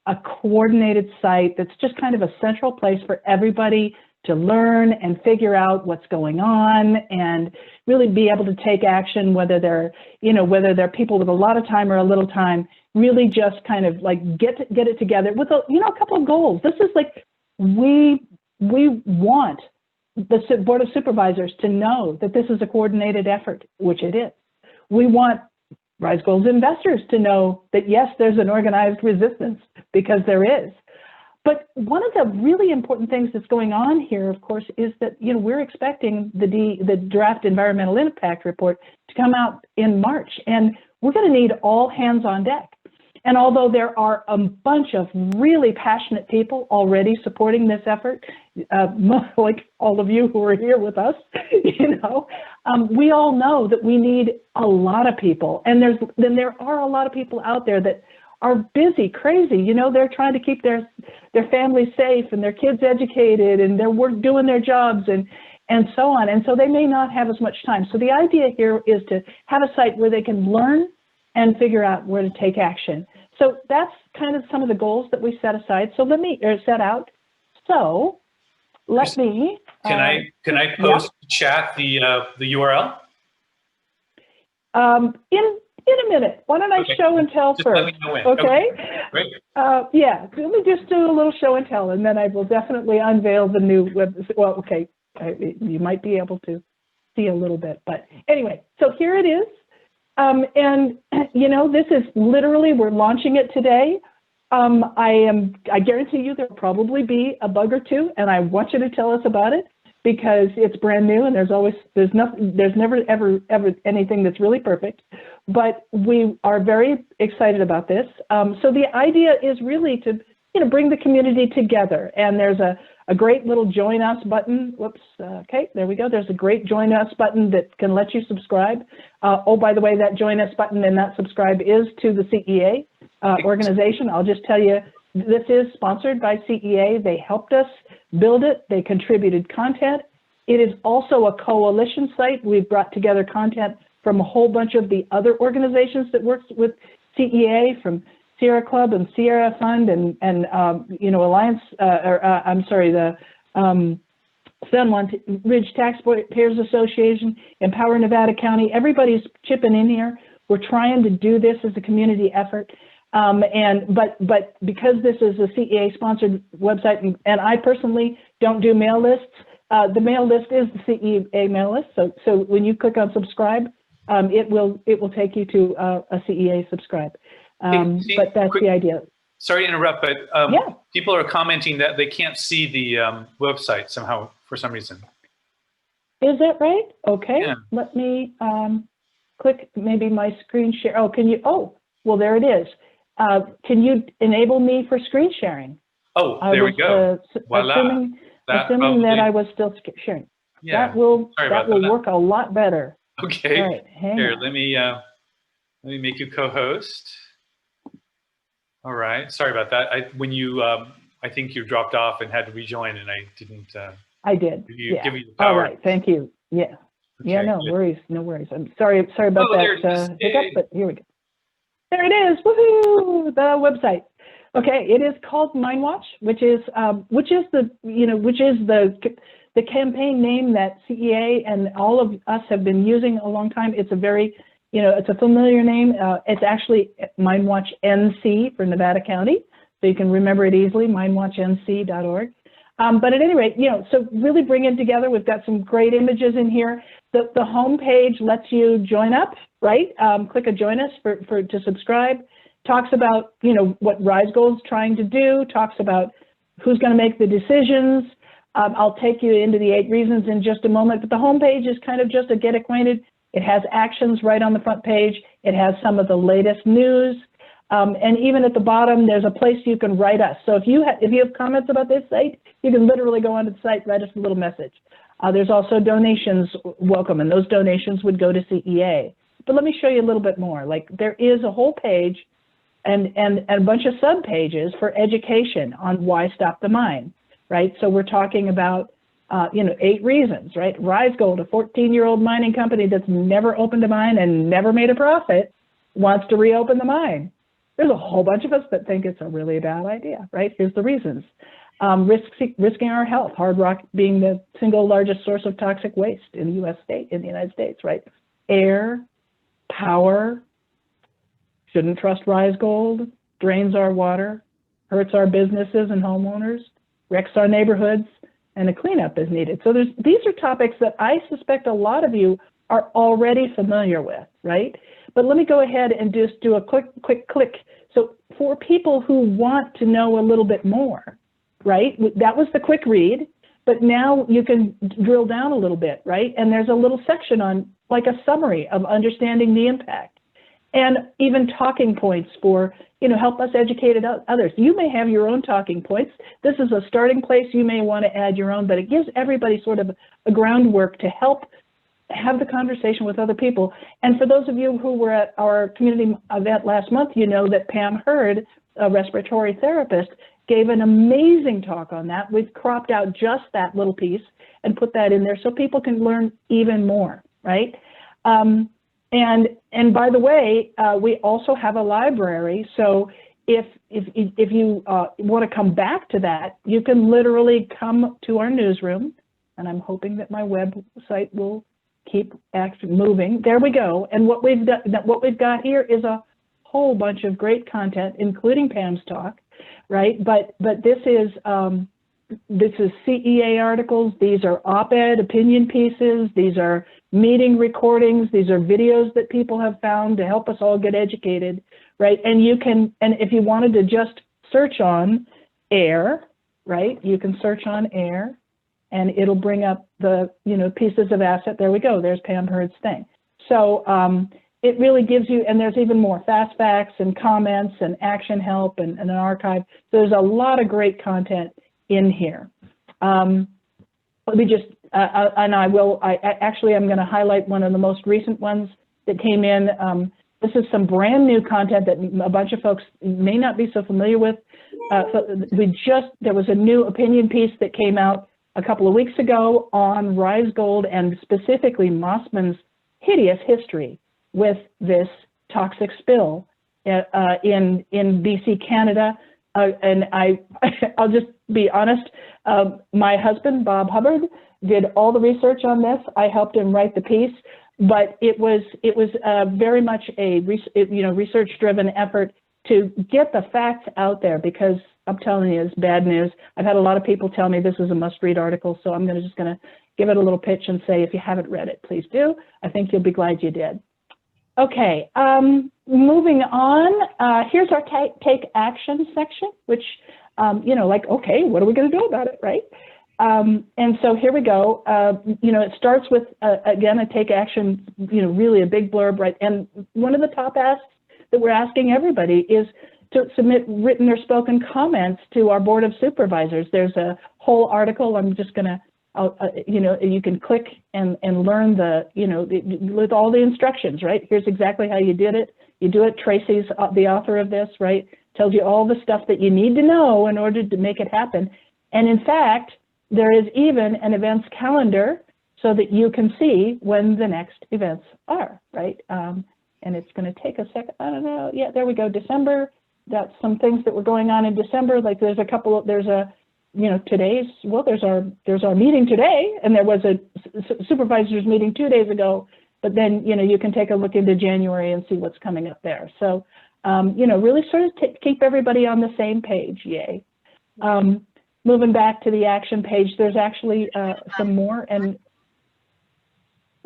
a coordinated site that's just kind of a central place for everybody to learn and figure out what's going on and really be able to take action, whether they're people with a lot of time or a little time, really just kind of like get it together with a couple of goals. This is like, we want the Board of Supervisors to know that this is a coordinated effort, which it is. We want Rise Gold's investors to know that, yes, there's an organized resistance, because there is. But one of the really important things that's going on here, of course, is that we're expecting the draft environmental impact report to come out in March, and we're going to need all hands on deck. And although there are a bunch of really passionate people already supporting this effort, like all of you who are here with us, we all know that we need a lot of people. And there are a lot of people out there that are busy, crazy. They're trying to keep their families safe and their kids educated, and they're doing their jobs and so on. And so they may not have as much time. So the idea here is to have a site where they can learn and figure out where to take action. So that's kind of some of the goals that we set aside. So set out. So let me. Can I post chat the URL? In a minute. Why don't I show and tell just first? Let me know when. Okay. Great. Yeah. Let me just do a little show and tell, and then I will definitely unveil the new web. Well, okay. You might be able to see a little bit, but anyway. So here it is. And this is literally, we're launching it today. I guarantee you there'll probably be a bug or two, and I want you to tell us about it, because it's brand new and there's never ever anything that's really perfect. But we are very excited about this. So the idea is really to bring the community together, and there's a great little join us button. Whoops. Okay, there we go. There's a great join us button that can let you subscribe. Oh, by the way, that join us button and that subscribe is to the CEA organization. I'll just tell you, this is sponsored by CEA. They helped us build it. They contributed content. It is also a coalition site. We've brought together content from a whole bunch of the other organizations that works with CEA, from Sierra Club and Sierra Fund and Alliance, the San Juan Ridge Taxpayers Association, Empower Nevada County. Everybody's chipping in here. We're trying to do this as a community effort. But because this is a CEA sponsored website, and I personally don't do mail lists, the mail list is the CEA mail list. So when you click on subscribe, it will take you to a CEA subscribe. But that's the idea. Sorry to interrupt, but yeah. People are commenting that they can't see the website somehow for some reason. Is that right? Okay. Yeah. Let me click maybe my screen share. Oh, can you? Oh, well, there it is. Can you enable me for screen sharing? Oh, there we go. Voila. Assuming that I was still sharing. Yeah. That will work a lot better. Okay. All right, Here, let me make you co-host. All right. Sorry about that. I think you dropped off and had to rejoin, and I didn't. I did. Give you the power. All right. Thank you. Yeah. Okay, yeah. No worries. No worries. I'm sorry about that hiccup, but here we go. There it is. Woohoo! The website. Okay. It is called Minewatch, which is the campaign name that CEA and all of us have been using a long time. It's a very, it's a familiar name. It's actually Minewatch NC for Nevada County. So you can remember it easily, minewatchnc.org. But at any rate, so really bring it together. We've got some great images in here. The home page lets you join up, right? Click a join us to subscribe. Talks about, what Rise Gold's trying to do, talks about who's going to make the decisions. I'll take you into the 8 reasons in just a moment, but the home page is kind of just a get acquainted. It has actions right on the front page. It has some of the latest news. And even at the bottom, there's a place you can write us. So if you have comments about this site, you can literally go onto the site, write us a little message. There's also donations welcome, and those donations would go to CEA. But let me show you a little bit more. Like, there is a whole page and a bunch of sub pages for education on why stop the mine, right? So we're talking about 8 reasons, right? Rise Gold, a 14-year-old mining company that's never opened a mine and never made a profit, wants to reopen the mine. There's a whole bunch of us that think it's a really bad idea, right? Here's the reasons. Risking our health, hard rock being the single largest source of toxic waste in the United States, right? Air, power, shouldn't trust Rise Gold, drains our water, hurts our businesses and homeowners, wrecks our neighborhoods, and a cleanup is needed. So these are topics that I suspect a lot of you are already familiar with, right? But let me go ahead and just do a quick click. So for people who want to know a little bit more, right? That was the quick read, but now you can drill down a little bit, right? And there's a little section on like a summary of understanding the impact and even talking points for, help us educate others. You may have your own talking points. This is a starting place. You may want to add your own, but it gives everybody sort of a groundwork to help have the conversation with other people. And for those of you who were at our community event last month, you know that Pam Hurd, a respiratory therapist, gave an amazing talk on that. We've cropped out just that little piece and put that in there so people can learn even more, right? And by the way, we also have a library. So if you want to come back to that, you can literally come to our newsroom, and I'm hoping that my website will keep moving. There we go. And what we've got here is a whole bunch of great content, including Pam's talk, right? But this is CEA articles. These are op-ed opinion pieces. These are meeting recordings. These are videos that people have found to help us all get educated, right? And if you wanted to just search on air, right? You can search on air, and it'll bring up the, pieces of asset. There we go. There's Pam Hurd's thing. So it really gives you, and there's even more fast facts and comments and action help and an archive. So there's a lot of great content in here. Let me just, I'm going to highlight one of the most recent ones that came in. This is some brand new content that a bunch of folks may not be so familiar with. There was a new opinion piece that came out a couple of weeks ago on Rise Gold and specifically Mossman's hideous history with this toxic spill in BC, Canada. And I'll just be honest, my husband, Bob Hubbard, did all the research on this. I helped him write the piece, but it was very much a research-driven effort to get the facts out there, because I'm telling you, it's bad news. I've had a lot of people tell me this is a must-read article, so I'm just going to give it a little pitch and say, if you haven't read it, please do. I think you'll be glad you did. Okay, moving on. Here's our take action section, which, okay, what are we going to do about it, right? And so here we go. It starts with, again, a take action, really a big blurb, right? And one of the top asks that we're asking everybody is to submit written or spoken comments to our Board of Supervisors. There's a whole article. I'm just going to, you can click and learn with all the instructions, right? Here's exactly how you did it. You do it. Tracy's the author of this, right? Tells you all the stuff that you need to know in order to make it happen. And in fact, there is even an events calendar so that you can see when the next events are, right? And it's going to take a second. I don't know. Yeah, there we go. December. That's some things that were going on in December. Like there's our meeting today, and there was a supervisors meeting 2 days ago, but then, you can take a look into January and see what's coming up there. So, really sort of keep everybody on the same page, yay. moving back to the action page, there's actually some more. And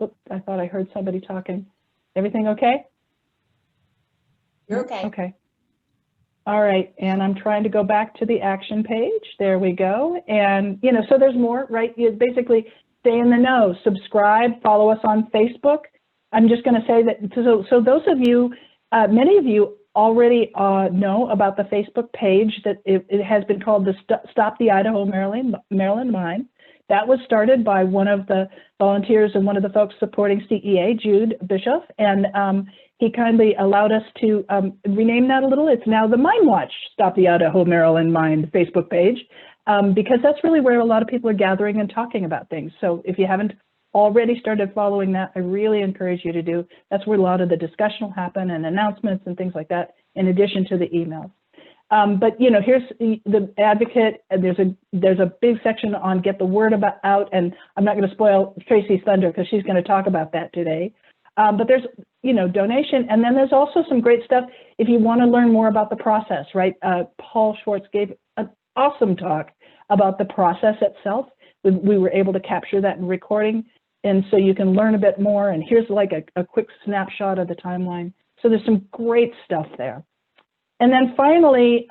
oops, I thought I heard somebody talking. Everything okay? You're okay. Okay. All right, and I'm trying to go back to the action page. There we go. And, you know, so there's more, right? You basically stay in the know, subscribe, follow us on Facebook. I'm just going to say that, so those of you, many of you already know about the Facebook page that it has been called the Stop the Idaho-Maryland Mine. That was started by one of the volunteers and one of the folks supporting CEA, Jude Bischoff, and he kindly allowed us to rename that a little. It's now the Minewatch Stop the Idaho-Maryland Mine Facebook page, because that's really where a lot of people are gathering and talking about things. So if you haven't already started following that, I really encourage you to do. That's where a lot of the discussion will happen and announcements and things like that, in addition to the emails. But you know, here's the advocate. There's a big section on get the word out, and I'm not going to spoil Tracy's thunder because she's going to talk about that today. But there's, you know, donation, and then there's also some great stuff if you want to learn more about the process, right? Paul Schwartz gave an awesome talk about the process itself. We were able to capture that in recording, and so you can learn a bit more. And here's like a quick snapshot of the timeline. So there's some great stuff there. And then finally,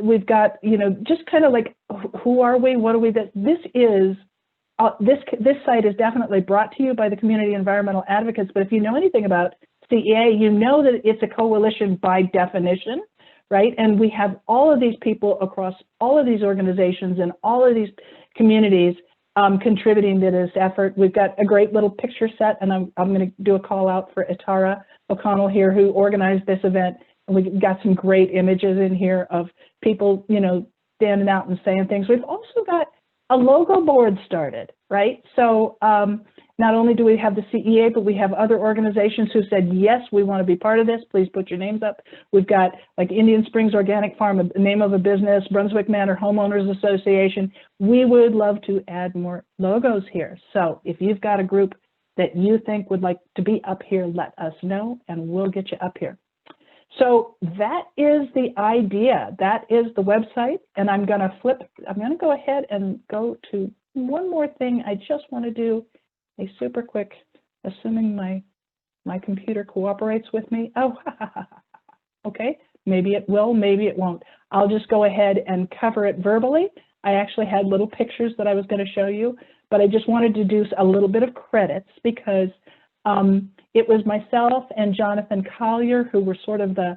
we've got, you know, just kind of like, who are we? What are we? This is, this site is definitely brought to you by the community environmental advocates. But if you know anything about CEA, you know that it's a coalition by definition, right? And we have all of these people across all of these organizations and all of these communities contributing to this effort. We've got a great little picture set, and I'm going to do a call out for Itara O'Connell here, who organized this event. And we've got some great images in here of people, you know, standing out and saying things. We've also got a logo board started, right? So not only do we have the CEA, but we have other organizations who said, yes, we want to be part of this. Please put your names up. We've got like Indian Springs Organic Farm, a name of a business, Brunswick Manor Homeowners Association. We would love to add more logos here. So if you've got a group that you think would like to be up here, let us know and we'll get you up here. So that is the idea. That is the website. And I'm going to go ahead and go to one more thing. I just want to do a super quick, assuming my computer cooperates with me. Oh, okay. Maybe it will, maybe it won't. I'll just go ahead and cover it verbally. I actually had little pictures that I was going to show you, but I just wanted to do a little bit of credits because it was myself and Jonathan Collier who were sort of the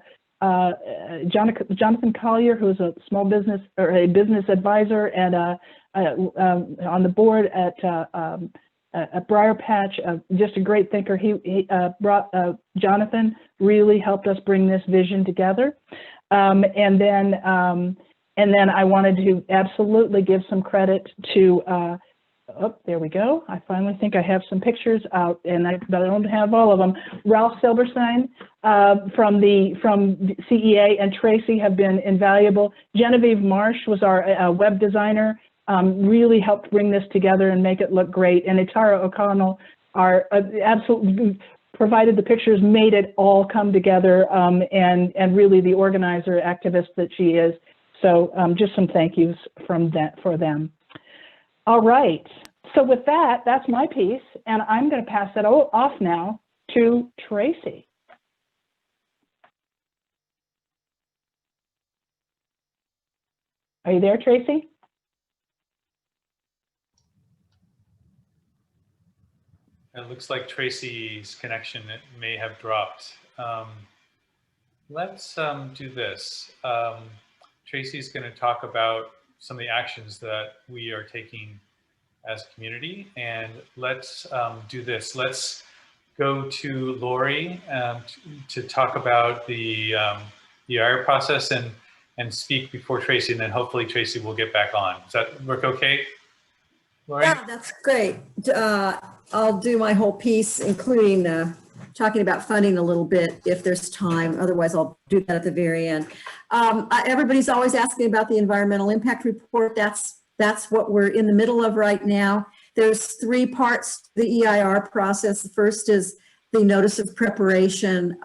Jonathan Collier, who's a small business or a business advisor and on the board at Briar Patch, just a great thinker. He brought Jonathan really helped us bring this vision together, and then I wanted to absolutely give some credit to. Oh, there we go. I finally think I have some pictures out, but I don't have all of them. Ralph Silberstein from CEA and Tracy have been invaluable. Genevieve Marsh was our web designer, really helped bring this together and make it look great. And Itara O'Connell absolutely provided the pictures, made it all come together, and really the organizer, activist that she is. So just some thank yous for them. All right, so with that, that's my piece, and I'm going to pass it off now to Tracy. Are you there, Tracy? It looks like Tracy's connection may have dropped. Let's do this. Tracy's going to talk about some of the actions that we are taking as a community, and let's do this. Let's go to Lori to talk about the EIR process and speak before Tracy, and then hopefully Tracy will get back on. Does that work okay, Lori? Yeah, that's great. I'll do my whole piece, including talking about funding a little bit if there's time. Otherwise, I'll do that at the very end. Everybody's always asking about the environmental impact report. That's what we're in the middle of right now. There's 3 parts to the EIR process. The first is the notice of preparation,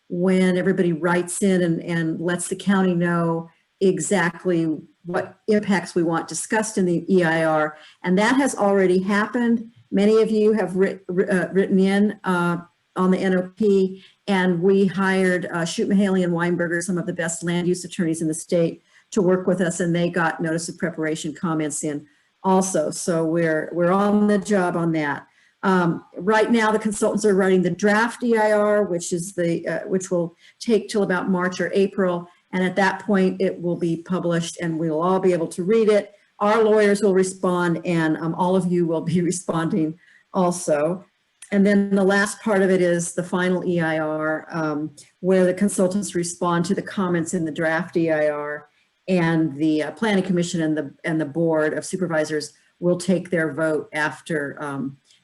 when everybody writes in and lets the county know exactly what impacts we want discussed in the EIR. And that has already happened. Many of you have written in on the NOP, and we hired Shoot Mahaley and Weinberger, some of the best land use attorneys in the state, to work with us, and they got notice of preparation comments in also. So we're on the job on that. Right now, the consultants are writing the draft EIR, which is which will take till about March or April. And at that point, it will be published and we'll all be able to read it. Our lawyers will respond, and all of you will be responding also. And then the last part of it is the final EIR, where the consultants respond to the comments in the draft EIR, and the Planning Commission and the Board of Supervisors will take their vote after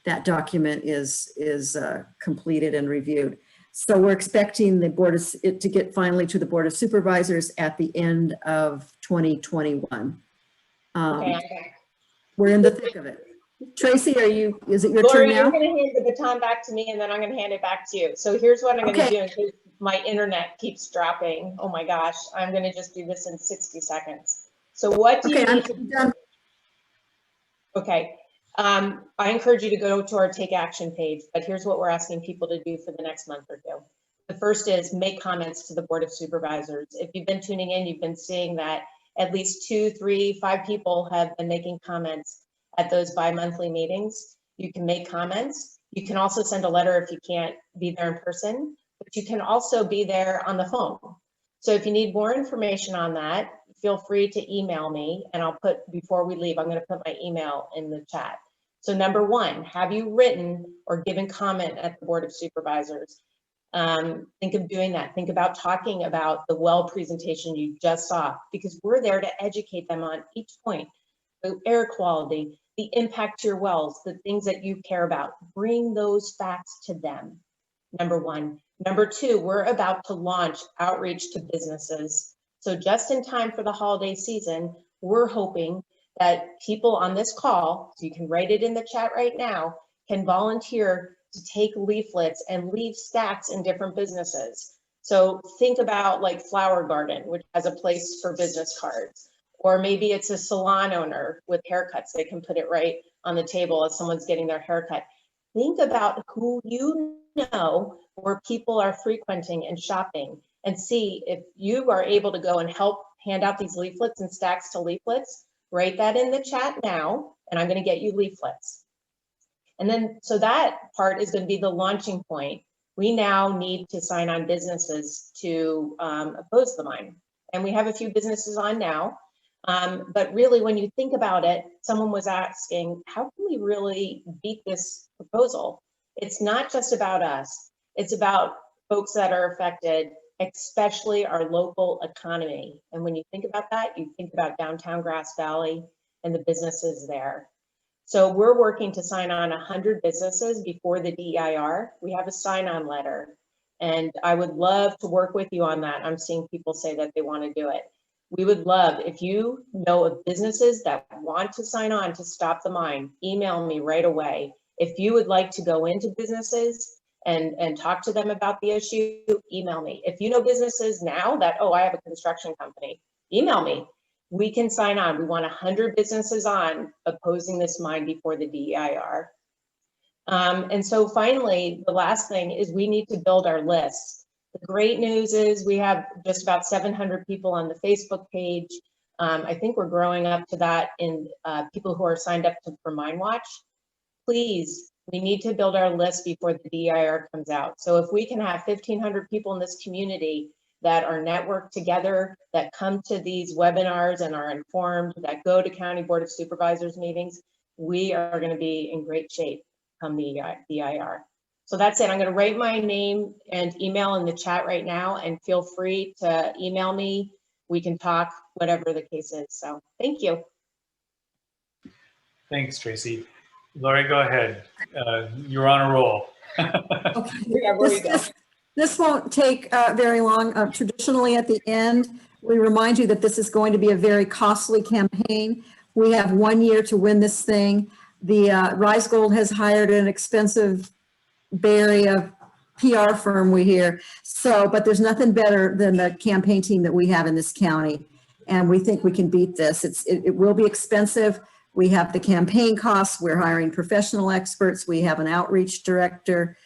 that document is completed and reviewed. So we're expecting the board to get finally to the Board of Supervisors at the end of 2021. Okay. We're in the thick of it. Tracy, is it your turn Lori, now? I'm going to hand the baton back to me, and then I'm going to hand it back to you. So here's what I'm going to do in case my internet keeps dropping. Oh my gosh, I'm going to just do this in 60 seconds. So what do you need to do? Okay. I encourage you to go to our Take Action page, but here's what we're asking people to do for the next month or two. The first is make comments to the Board of Supervisors. If you've been tuning in, you've been seeing that at least 2, 3, 5 people have been making comments at those bi-monthly meetings. You can make comments. You can also send a letter if you can't be there in person, but you can also be there on the phone. So if you need more information on that, feel free to email me, and I'll put, before we leave, I'm going to put my email in the chat. So number 1, have you written or given comment at the Board of Supervisors? Think of doing that. Think about talking about the well presentation you just saw, because we're there to educate them on each point. The air quality, the impact to your wells, the things that you care about. Bring those facts to them, number 1. Number 2, we're about to launch outreach to businesses. So just in time for the holiday season, we're hoping that people on this call, so you can write it in the chat right now, can volunteer to take leaflets and leave stacks in different businesses. So think about like Flower Garden, which has a place for business cards. Or maybe it's a salon owner with haircuts. They can put it right on the table as someone's getting their haircut. Think about who you know where people are frequenting and shopping, and see if you are able to go and help hand out these leaflets and stacks to leaflets. Write that in the chat now, and I'm going to get you leaflets. And then, so that part is going to be the launching point. We now need to sign on businesses to oppose the mine. And we have a few businesses on now. But really, when you think about it, someone was asking, how can we really beat this proposal? It's not just about us. It's about folks that are affected, especially our local economy. And when you think about that, you think about downtown Grass Valley and the businesses there. So we're working to sign on 100 businesses before the DEIR. We have a sign-on letter, and I would love to work with you on that. I'm seeing people say that they want to do it. We would love, if you know of businesses that want to sign on to stop the mine, email me right away. If you would like to go into businesses and talk to them about the issue, email me. If you know businesses now that, oh, I have a construction company, email me. We can sign on. We want 100 businesses on opposing this mine before the DEIR. And so finally, the last thing is we need to build our lists. The great news is we have just about 700 people on the Facebook page. I think we're growing up to that in people who are signed up for Minewatch. Please, we need to build our list before the DEIR comes out. So if we can have 1,500 people in this community that are networked together, that come to these webinars and are informed, that go to County Board of Supervisors meetings, we are going to be in great shape come the DEIR. So that's it. I'm going to write my name and email in the chat right now, and feel free to email me. We can talk, whatever the case is. So thank you. Thanks, Tracy. Lori, go ahead. You're on a roll. Okay. This won't take very long. Traditionally at the end, we remind you that this is going to be a very costly campaign. We have 1 year to win this thing. The Rise Gold has hired an expensive Bay Area PR firm, we hear. So, but there's nothing better than the campaign team that we have in this county. and we think we can beat this. It will be expensive. We have the campaign costs. We're hiring professional experts. We have an outreach director,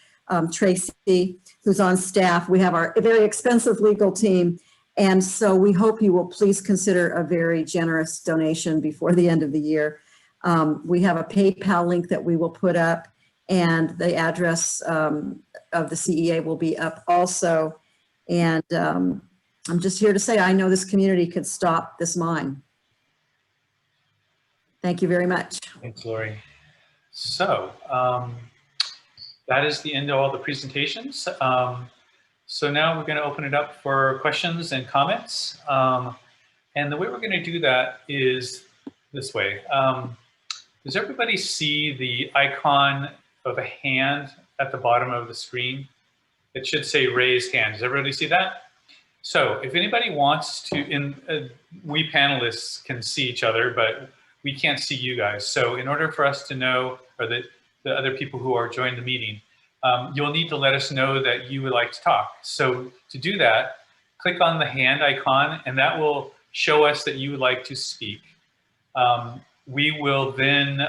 Tracy, who's on staff. We have our very expensive legal team. And so we hope you will please consider a very generous donation before the end of the year. We have a PayPal link that we will put up, and the address of the CEA will be up also. And I'm just here to say, I know this community could stop this mine. Thank you very much. Thanks, Lori. So that is the end of all the presentations. So now we're going to open it up for questions and comments. And the way we're going to do that is this way. Does everybody see the icon of a hand at the bottom of the screen? It should say raise hand. Does everybody see that? So if anybody wants to, we panelists can see each other, but we can't see you guys. So in order for us to know, or the other people who are joining the meeting, you'll need to let us know that you would like to talk. So to do that, click on the hand icon, and that will show us that you would like to speak. We will then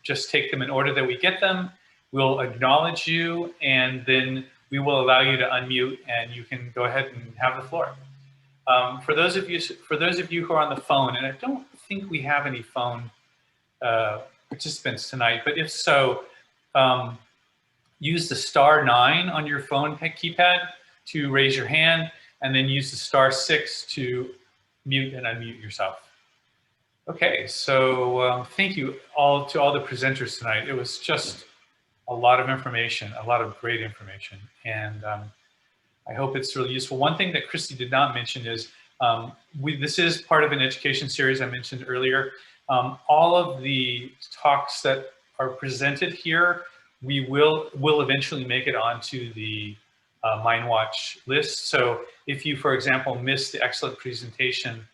just take them in order that we get them. We'll acknowledge you, and then we will allow you to unmute, and you can go ahead and have the floor. For those of you who are on the phone, and I don't think we have any phone participants tonight, but if so, use the *9 on your phone keypad to raise your hand, and then use the *6 to mute and unmute yourself. Okay, so thank you all to all the presenters tonight. It was just a lot of information, a lot of great information, and I hope it's really useful. One thing that Christy did not mention is this is part of an education series I mentioned earlier. All of the talks that are presented here, we will eventually make it onto the Minewatch list. So if you, for example, missed the excellent presentation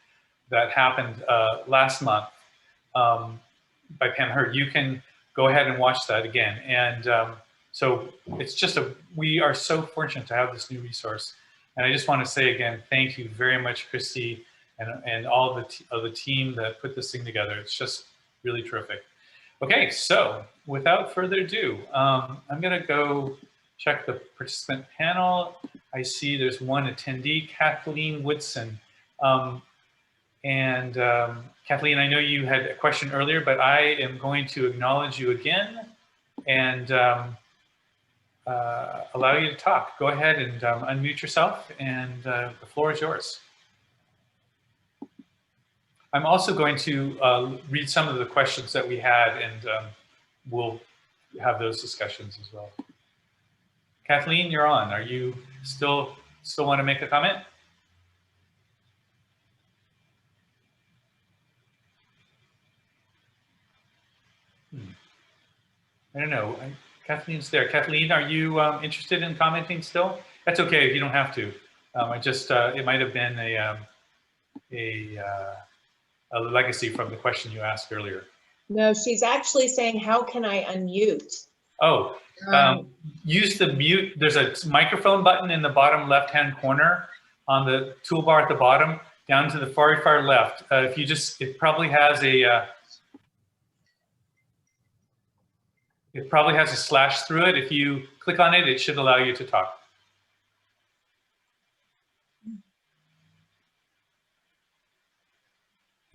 that happened last month by Pam Hurd, you can go ahead and watch that again. And so it's just we are so fortunate to have this new resource. And I just want to say again, thank you very much, Christy, and all of the team that put this thing together. It's just really terrific. Okay, so without further ado, I'm going to go check the participant panel. I see there's one attendee, Kathleen Woodson. Kathleen, I know you had a question earlier, but I am going to acknowledge you again and allow you to talk. Go ahead and unmute yourself, and the floor is yours. I'm also going to read some of the questions that we had, and we'll have those discussions as well. Kathleen, you're on. Are you still want to make a comment? I don't know. Kathleen's there. Kathleen, are you interested in commenting still? That's okay if you don't have to. I just it might have been a legacy from the question you asked earlier. No, she's actually saying, how can I unmute? Oh, use the mute. There's a microphone button in the bottom left-hand corner on the toolbar at the bottom, down to the far left. If you just, it probably has a slash through it. If you click on it, it should allow you to talk.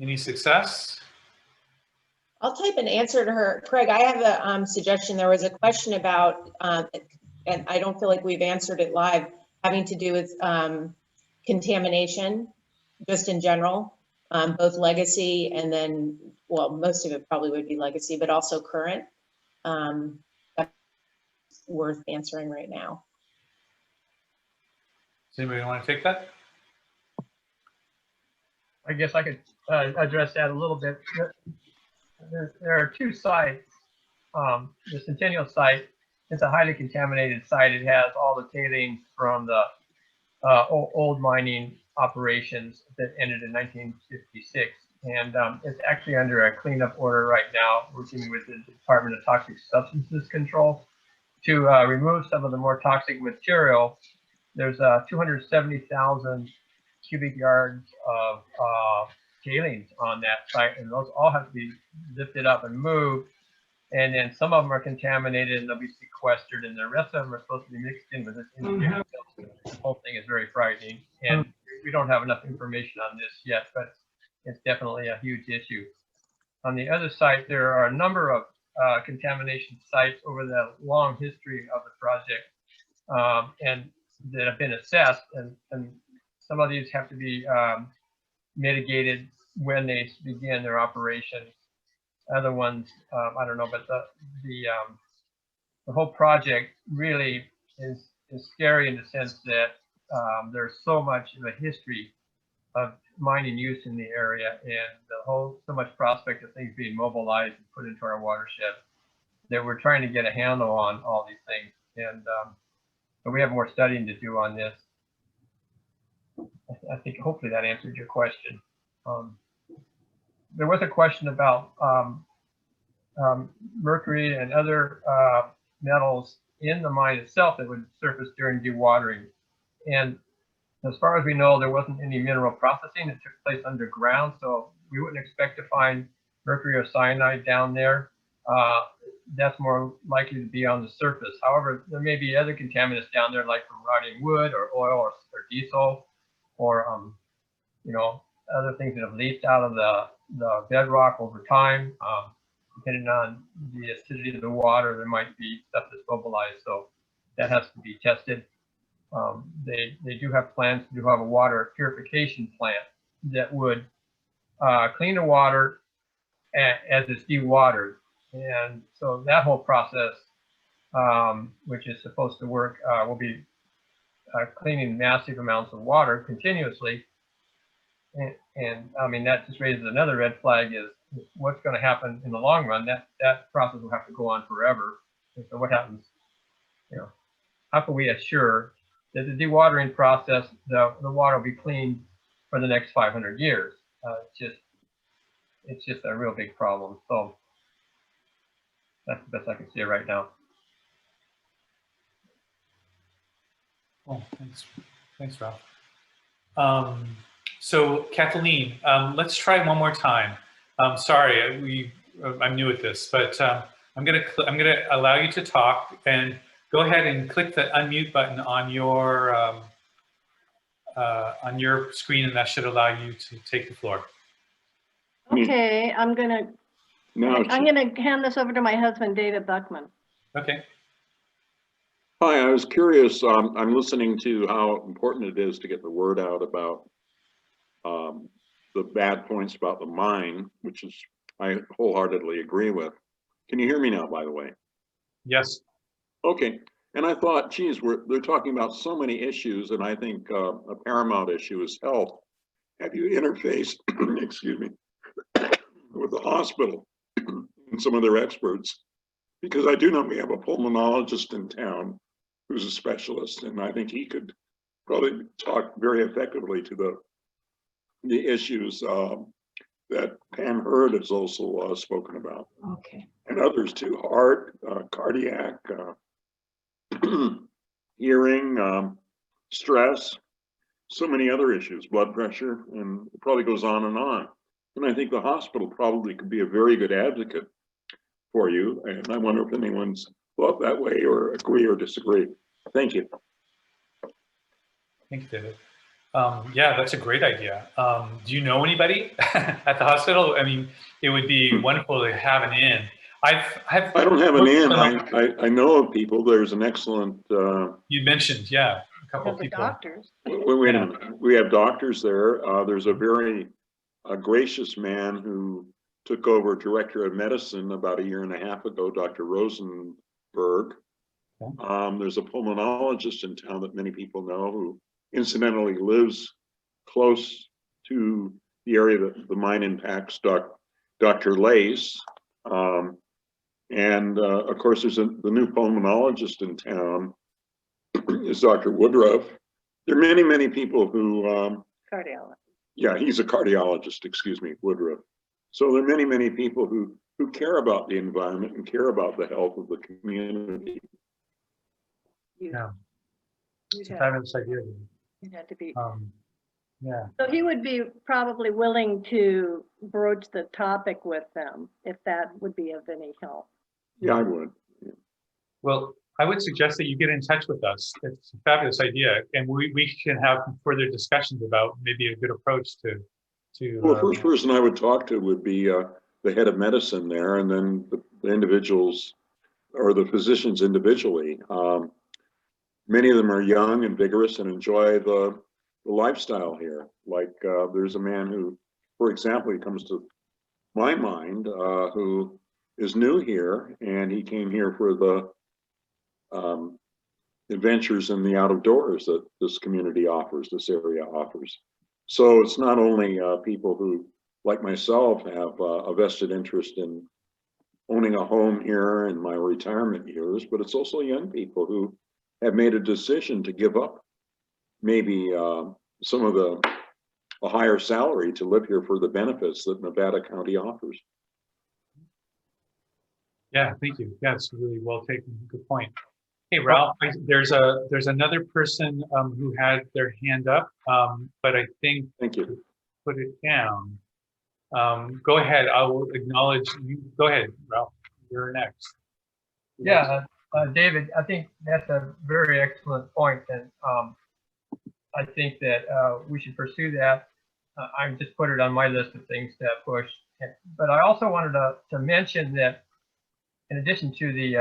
Any success? I'll type an answer to her. Craig, I have a suggestion. There was a question about, and I don't feel like we've answered it live, having to do with contamination, just in general, both legacy and then, well, most of it probably would be legacy, but also current. That's worth answering right now. Does anybody want to take that? I guess I could address that a little bit. There are two sites. The Centennial site is a highly contaminated site. It has all the tailings from the old mining operations that ended in 1956. And it's actually under a cleanup order right now, working with the Department of Toxic Substances Control to remove some of the more toxic material. There's 270,000 cubic yards of tailings on that site, and those all have to be lifted up and moved. And then some of them are contaminated and they'll be sequestered, and the rest of them are supposed to be mixed in with this. The whole thing is very frightening, and we don't have enough information on this yet, but it's definitely a huge issue. On the other side, there are a number of contamination sites over the long history of the project, and that have been assessed, and some of these have to be mitigated when they begin their operation. Other ones, I don't know, but the whole project really is scary in the sense that there's so much of a history of mining use in the area, and so much prospect of things being mobilized and put into our watershed that we're trying to get a handle on all these things. And but we have more studying to do on this. I think hopefully that answered your question. There was a question about mercury and other metals in the mine itself that would surface during dewatering. And as far as we know, there wasn't any mineral processing that took place underground, so we wouldn't expect to find mercury or cyanide down there. That's more likely to be on the surface. However, there may be other contaminants down there, like from rotting wood or oil or diesel, or you know, other things that have leaked out of the bedrock over time. Depending on the acidity of the water, there might be stuff that's mobilized, so that has to be tested. They do have plans to have a water purification plant that would clean the water as it's dewatered. And so that whole process, which is supposed to work, will be cleaning massive amounts of water continuously. And I mean, that just raises another red flag: is what's going to happen in the long run. That process will have to go on forever. And so what happens, you know, how can we assure that the dewatering process, the water will be clean for the next 500 years? It's just a real big problem. So that's the best I can see right now. Oh, thanks, Ralph. So Kathleen, let's try one more time. Sorry, I'm new at this, but I'm gonna allow you to talk, and go ahead and click the unmute button on your screen, and that should allow you to take the floor. Okay, I'm gonna hand this over to my husband, David Buckman. Okay. Hi, I was curious. I'm listening to how important it is to get the word out about the bad points about the mine, which is I wholeheartedly agree with. Can you hear me now, by the way? Yes. Okay. And I thought, geez, they're talking about so many issues, and I think a paramount issue is health. Have you interfaced, excuse me, with the hospital and some of their experts? Because I do know we have a pulmonologist in town who's a specialist, and I think he could probably talk very effectively to the issues that Pam Hurd has also spoken about. Okay. And others too: heart, cardiac, hearing, stress, so many other issues, blood pressure, and it probably goes on. And I think the hospital probably could be a very good advocate for you. And I wonder if anyone's thought that way or agree or disagree. Thank you. Thank you, David. Yeah, that's a great idea. Do you know anybody at the hospital? I mean, it would be wonderful to have an in. I don't have an in. I know of people. There's an excellent. You mentioned, yeah, a couple of people. Doctors. Wait a minute. We have doctors there. There's a very gracious man who took over director of medicine about 1.5 years ago, Dr. Rosenberg. There's a pulmonologist in town that many people know, who incidentally lives close to the area that the mine impacts, Dr. Lace. And of course, there's the new pulmonologist in town is Dr. Woodruff. There are many, many people who, Cardiologist. Yeah, he's a cardiologist, excuse me, Woodruff. So there are many, many people who care about the environment and care about the health of the community. Yeah, it's a fabulous idea. You'd have to be. Yeah. So he would be probably willing to broach the topic with them if that would be of any help. Yeah, I would. Well, I would suggest that you get in touch with us. It's a fabulous idea, and we can have further discussions about maybe a good approach to. Well, the first person I would talk to would be the head of medicine there, and then the individuals or the physicians individually. Many of them are young and vigorous and enjoy the lifestyle here. Like there's a man who, for example, he comes to my mind, who is new here, and he came here for the adventures in the out of doors that this community offers, this area offers. So it's not only people who, like myself, have a vested interest in owning a home here in my retirement years, but it's also young people who have made a decision to give up maybe some of a higher salary to live here for the benefits that Nevada County offers. Yeah, thank you. Yeah, it's really well taken. Good point. Hey, Ralph, there's another person who had their hand up, but I think Thank you. Put it down. Go ahead. I will acknowledge you. Go ahead, Ralph. You're next. Yeah, David, I think that's a very excellent point, and I think that we should pursue that. I just put it on my list of things to push. But I also wanted to mention that in addition to the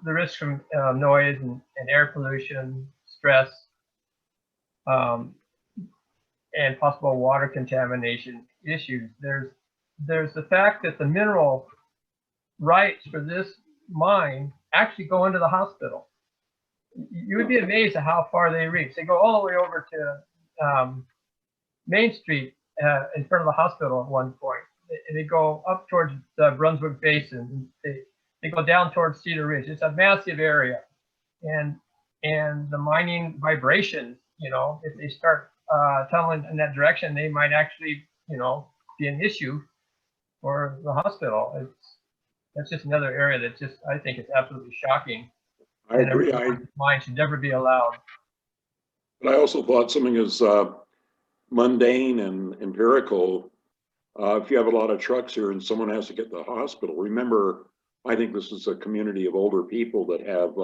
risk from noise and air pollution, stress, and possible water contamination issues, there's the fact that the mineral rights for this mine actually go into the hospital. You would be amazed at how far they reach. They go all the way over to Main Street in front of the hospital at one point. They go up towards the Brunswick Basin. They go down towards Cedar Ridge. It's a massive area, and the mining vibrations, you know, if they start tunneling in that direction, they might actually, you know, be an issue for the hospital. That's just another area that just, I think, is absolutely shocking. I agree. Mine should never be allowed. But I also thought something as mundane and empirical. If you have a lot of trucks here and someone has to get to the hospital, remember, I think this is a community of older people that have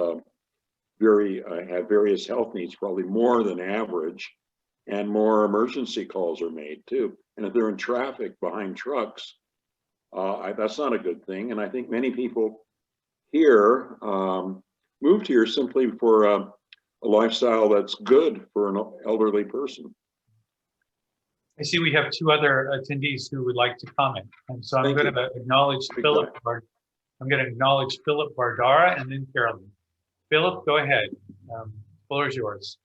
have various health needs, probably more than average, and more emergency calls are made too. And if they're in traffic behind trucks, that's not a good thing. And I think many people here moved here simply for a lifestyle that's good for an elderly person. I see we have two other attendees who would like to comment. And so I'm going to acknowledge Philip. I'm going to acknowledge Philip Bardara and then Carolyn. Philip, go ahead. The floor is yours.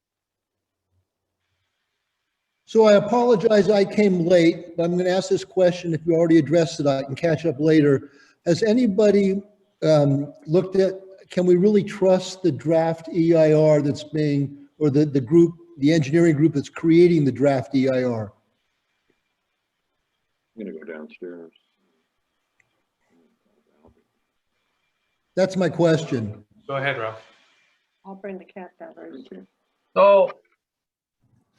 So I apologize I came late, but I'm going to ask this question. If you already addressed it, I can catch up later. Has anybody looked at, can we really trust the draft EIR that's being, or the group, the engineering group that's creating the draft EIR? I'm going to go downstairs. That's my question. Go ahead, Ralph. I'll bring the cat down. So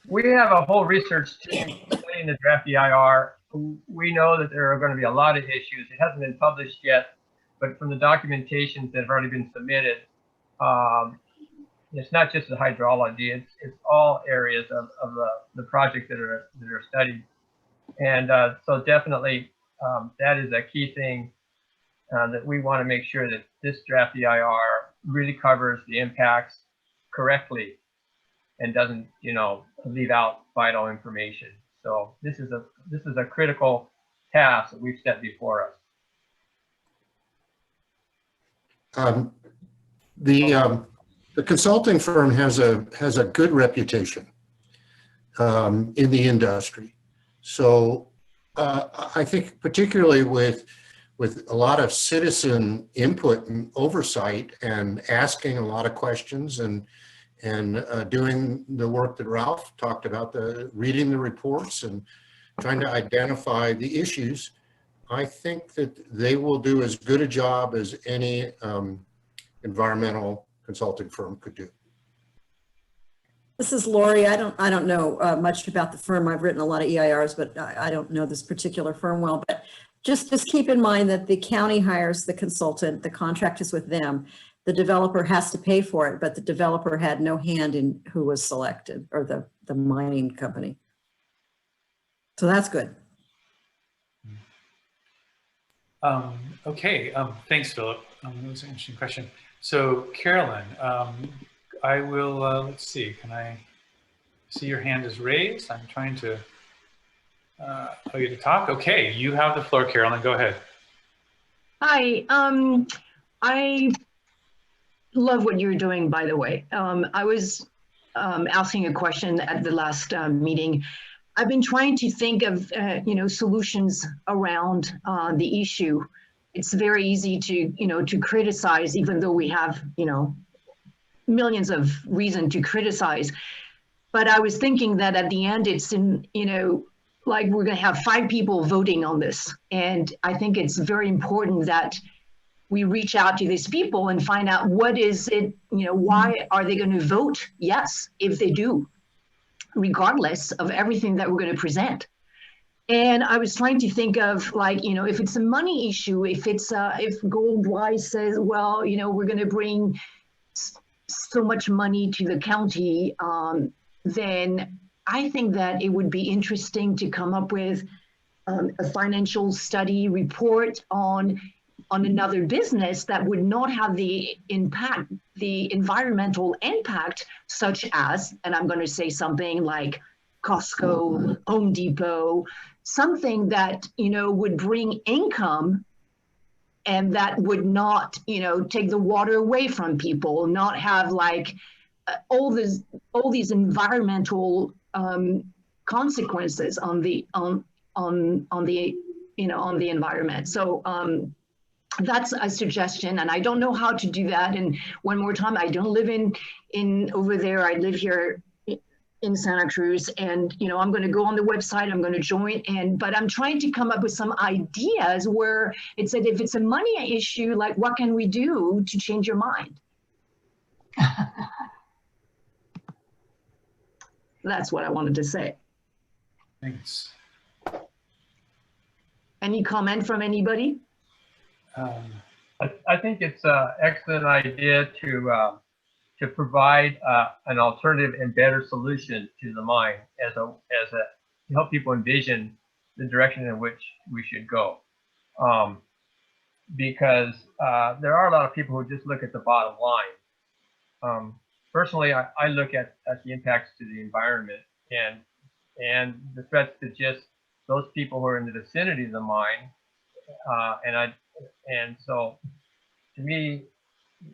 we have a whole research team studying the draft EIR. We know that there are going to be a lot of issues. It hasn't been published yet, but from the documentations that have already been submitted, it's not just the hydrology, it's all areas of the project that are studied. And so definitely that is a key thing that we want to make sure that this draft EIR really covers the impacts correctly and doesn't, you know, leave out vital information. So this is a critical task that we've set before us. The consulting firm has a good reputation in the industry. So I think particularly with a lot of citizen input and oversight and asking a lot of questions and doing the work that Ralph talked about, reading the reports and trying to identify the issues, I think that they will do as good a job as any environmental consulting firm could do. This is Lori. I don't know much about the firm. I've written a lot of EIRs, but I don't know this particular firm well. But just keep in mind that the county hires the consultant, the contract is with them. The developer has to pay for it, but the developer had no hand in who was selected, or the mining company. So that's good. Okay, thanks, Philip. That was an interesting question. So Carolyn, I will, let's see, can I see your hand is raised? I'm trying to tell you to talk. Okay, you have the floor, Carolyn, go ahead. Hi, I love what you're doing, by the way. I was asking a question at the last meeting. I've been trying to think of, solutions around the issue. It's very easy to criticize, even though we have, millions of reasons to criticize. But I was thinking that at the end, it's like we're going to have 5 people voting on this. And I think it's very important that we reach out to these people and find out what is it, why are they going to vote yes, if they do, regardless of everything that we're going to present. And I was trying to think of, like, if it's a money issue, if Goldwise says, well, we're going to bring so much money to the county, then I think that it would be interesting to come up with a financial study report on another business that would not have the environmental impact, such as, and I'm going to say something like Costco, Home Depot, something that, would bring income and that would not, take the water away from people, not have like all these environmental consequences on the environment. So that's a suggestion, and I don't know how to do that. And one more time, I don't live in over there. I live here in Santa Cruz, and I'm going to go on the website. I'm going to join, but I'm trying to come up with some ideas where it said, if it's a money issue, like what can we do to change your mind? That's what I wanted to say. Thanks. Any comment from anybody? I think it's an excellent idea to provide an alternative and better solution to the mine to help people envision the direction in which we should go. Because there are a lot of people who just look at the bottom line. Personally, I look at the impacts to the environment and the threats to just those people who are in the vicinity of the mine. And so, to me,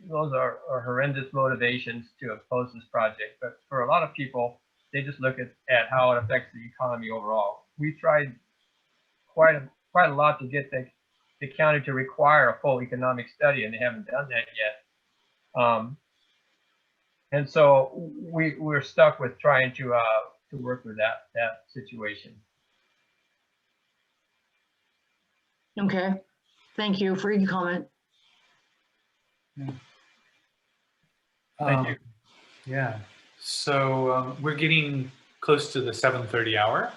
those are horrendous motivations to oppose this project. But for a lot of people, they just look at how it affects the economy overall. We tried quite a lot to get the county to require a full economic study, and they haven't done that yet. And so we're stuck with trying to work with that situation. Okay, thank you for your comment. Yeah. Thank you. Yeah, so we're getting close to the 7:30 hour.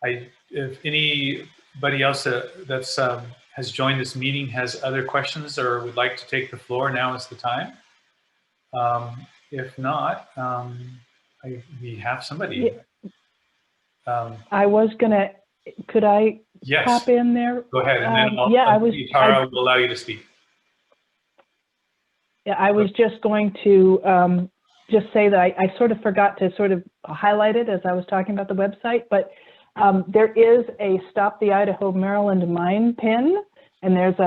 If anybody else that's has joined this meeting has other questions or would like to take the floor, now is the time. If not, we have somebody. I was gonna, could I Yes. pop in there? Go ahead, and then Tara will allow you to speak. Yeah, I was just going to just say that I sort of forgot to sort of highlight it as I was talking about the website, but there is a Stop the Idaho-Maryland Mine pin, and there's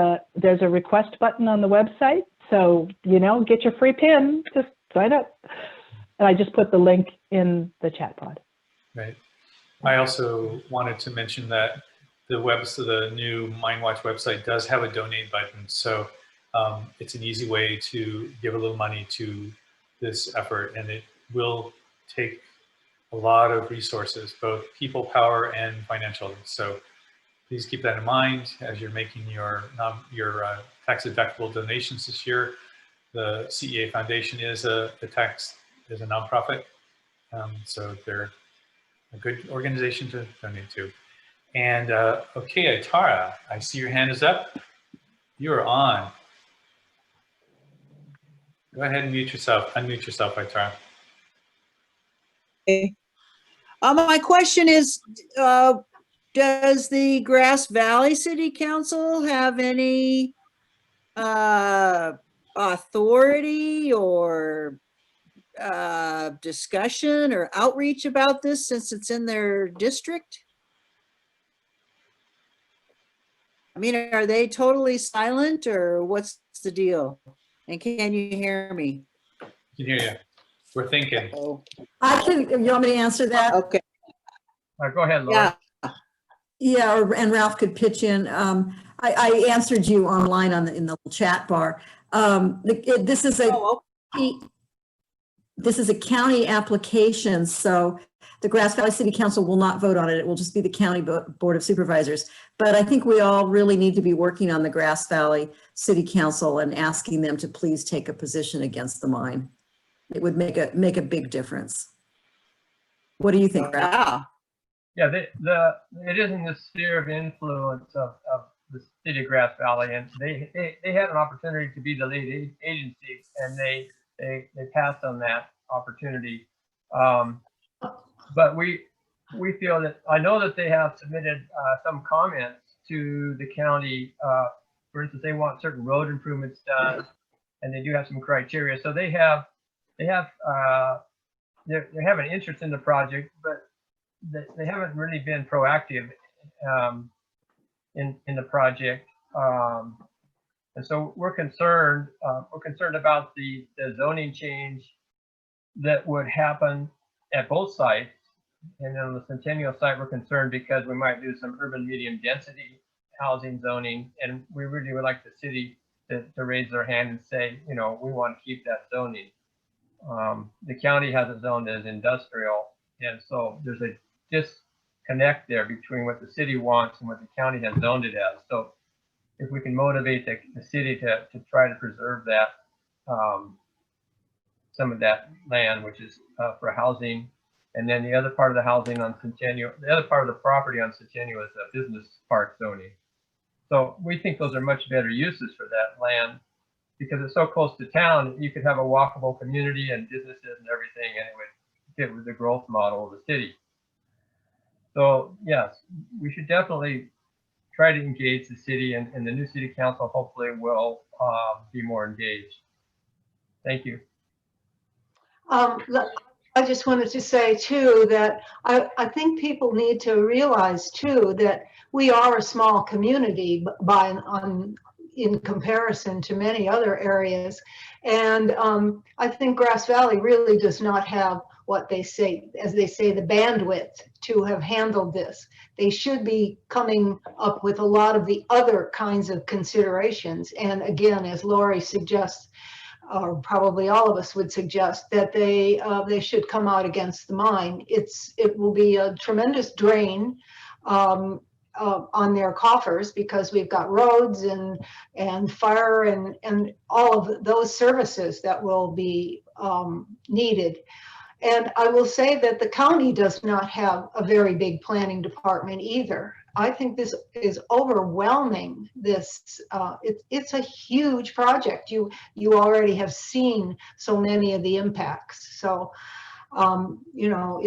a request button on the website. So, get your free pin, just sign up. And I just put the link in the chat pod. Right. I also wanted to mention that the new Minewatch website does have a donate button. So it's an easy way to give a little money to this effort, and it will take a lot of resources, both people, power, and financial. So please keep that in mind as you're making your tax-deductible donations this year. The CEA Foundation is a is a nonprofit. So they're a good organization to donate to. And okay, Tara, I see your hand is up. You are on. Go ahead and mute yourself. Unmute yourself, Tara. Okay. My question is, does the Grass Valley City Council have any authority or discussion or outreach about this since it's in their district? I mean, are they totally silent or what's the deal? And can you hear me? I can hear you. We're thinking. Oh, I can, you want me to answer that? okay. Go ahead, Laura. Yeah. Yeah, and Ralph could pitch in. I answered you online in the chat bar. This is a county application, so the Grass Valley City Council will not vote on it. It will just be the county board of supervisors. But I think we all really need to be working on the Grass Valley City Council and asking them to please take a position against the mine. It would make a big difference. What do you think, Ralph? Yeah, it is in the sphere of influence of the city of Grass Valley, and they had an opportunity to be the lead agency, and they passed on that opportunity. But we feel that, I know that they have submitted some comments to the county. For instance, they want certain road improvements done, and they do have some criteria. So they have an interest in the project, but they haven't really been proactive in the project, and so we're concerned about the zoning change that would happen at both sites. And on the Centennial site, we're concerned because we might do some urban medium density housing zoning, and we really would like the city to raise their hand and say, you know, we want to keep that zoning. The county has it zoned as industrial, and so there's a disconnect there between what the city wants and what the county has zoned it as. So if we can motivate the city to try to preserve that, some of that land, which is for housing, and then the other part of the housing on Centennial, the other part of the property on Centennial is a business park zoning. So we think those are much better uses for that land because it's so close to town. You could have a walkable community and businesses and everything, and it would fit with the growth model of the city. So yes, we should definitely try to engage the city, and the new city council hopefully will be more engaged. Thank you. I just wanted to say too that I think people need to realize too that we are a small community in comparison to many other areas, and I think Grass Valley really does not have what they say, as they say, the bandwidth to have handled this. They should be coming up with a lot of the other kinds of considerations. And again, as Lori suggests, or probably all of us would suggest, that they should come out against the mine. It will be a tremendous drain on their coffers because we've got roads and fire and all of those services that will be needed. And I will say that the county does not have a very big planning department either. I think this is overwhelming. It's a huge project. You already have seen so many of the impacts. So, you know,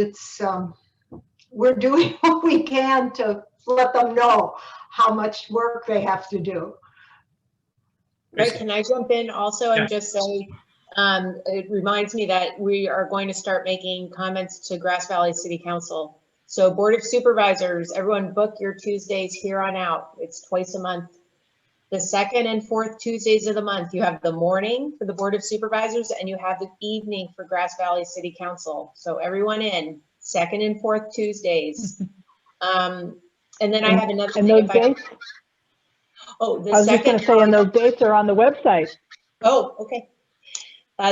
we're doing what we can to let them know how much work they have to do. Right, can I jump in also and just say, it reminds me that we are going to start making comments to Grass Valley City Council. So Board of Supervisors, everyone book your Tuesdays here on out. It's twice a month. The second and fourth Tuesdays of the month, you have the morning for the Board of Supervisors and you have the evening for Grass Valley City Council. So everyone in, second and fourth Tuesdays. And then I have another thing. And those dates? Oh, the I was just going to say, and those dates are on the website. Oh, okay.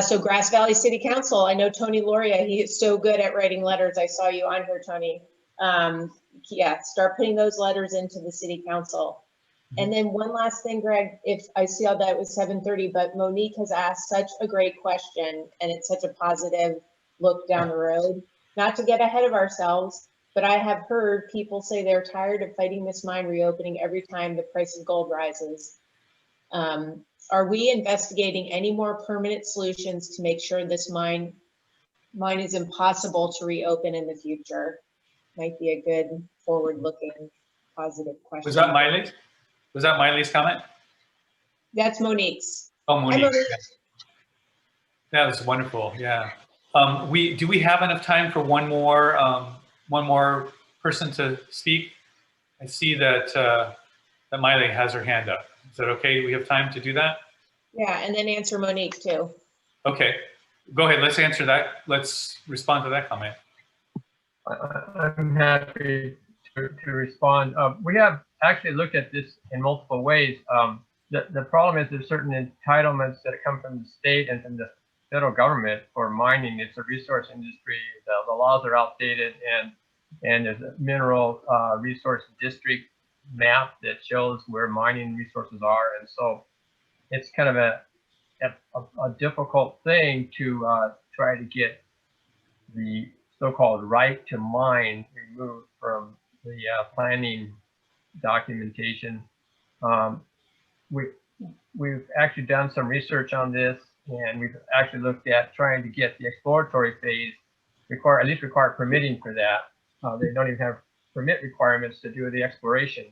So Grass Valley City Council, I know Tony Loria, he is so good at writing letters. I saw you on here, Tony. Yeah, start putting those letters into the City Council. And then one last thing, Greg, if I see how that was 7:30, but Monique has asked such a great question and it's such a positive look down the road. Not to get ahead of ourselves, but I have heard people say they're tired of fighting this mine reopening every time the price of gold rises. Are we investigating any more permanent solutions to make sure this mine is impossible to reopen in the future? Might be a good forward-looking positive question. Was that Miley? Was that Miley's comment? That's Monique's. Oh, Monique. Hi, Monique. That was wonderful. Yeah. Do we have enough time for one more person to speak? I see that that Miley has her hand up. Is that okay? Do we have time to do that? Yeah, and then answer Monique too. Okay, go ahead. Let's answer that. Let's respond to that comment. I'm happy to respond. We have actually looked at this in multiple ways. The problem is there's certain entitlements that come from the state and from the federal government for mining. It's a resource industry. The laws are outdated, and there's a mineral resource district map that shows where mining resources are, and so it's kind of a difficult thing to try to get the so-called right to mine removed from the planning documentation. We've actually done some research on this, and we've actually looked at trying to get the exploratory phase at least require permitting for that. They don't even have permit requirements to do the exploration.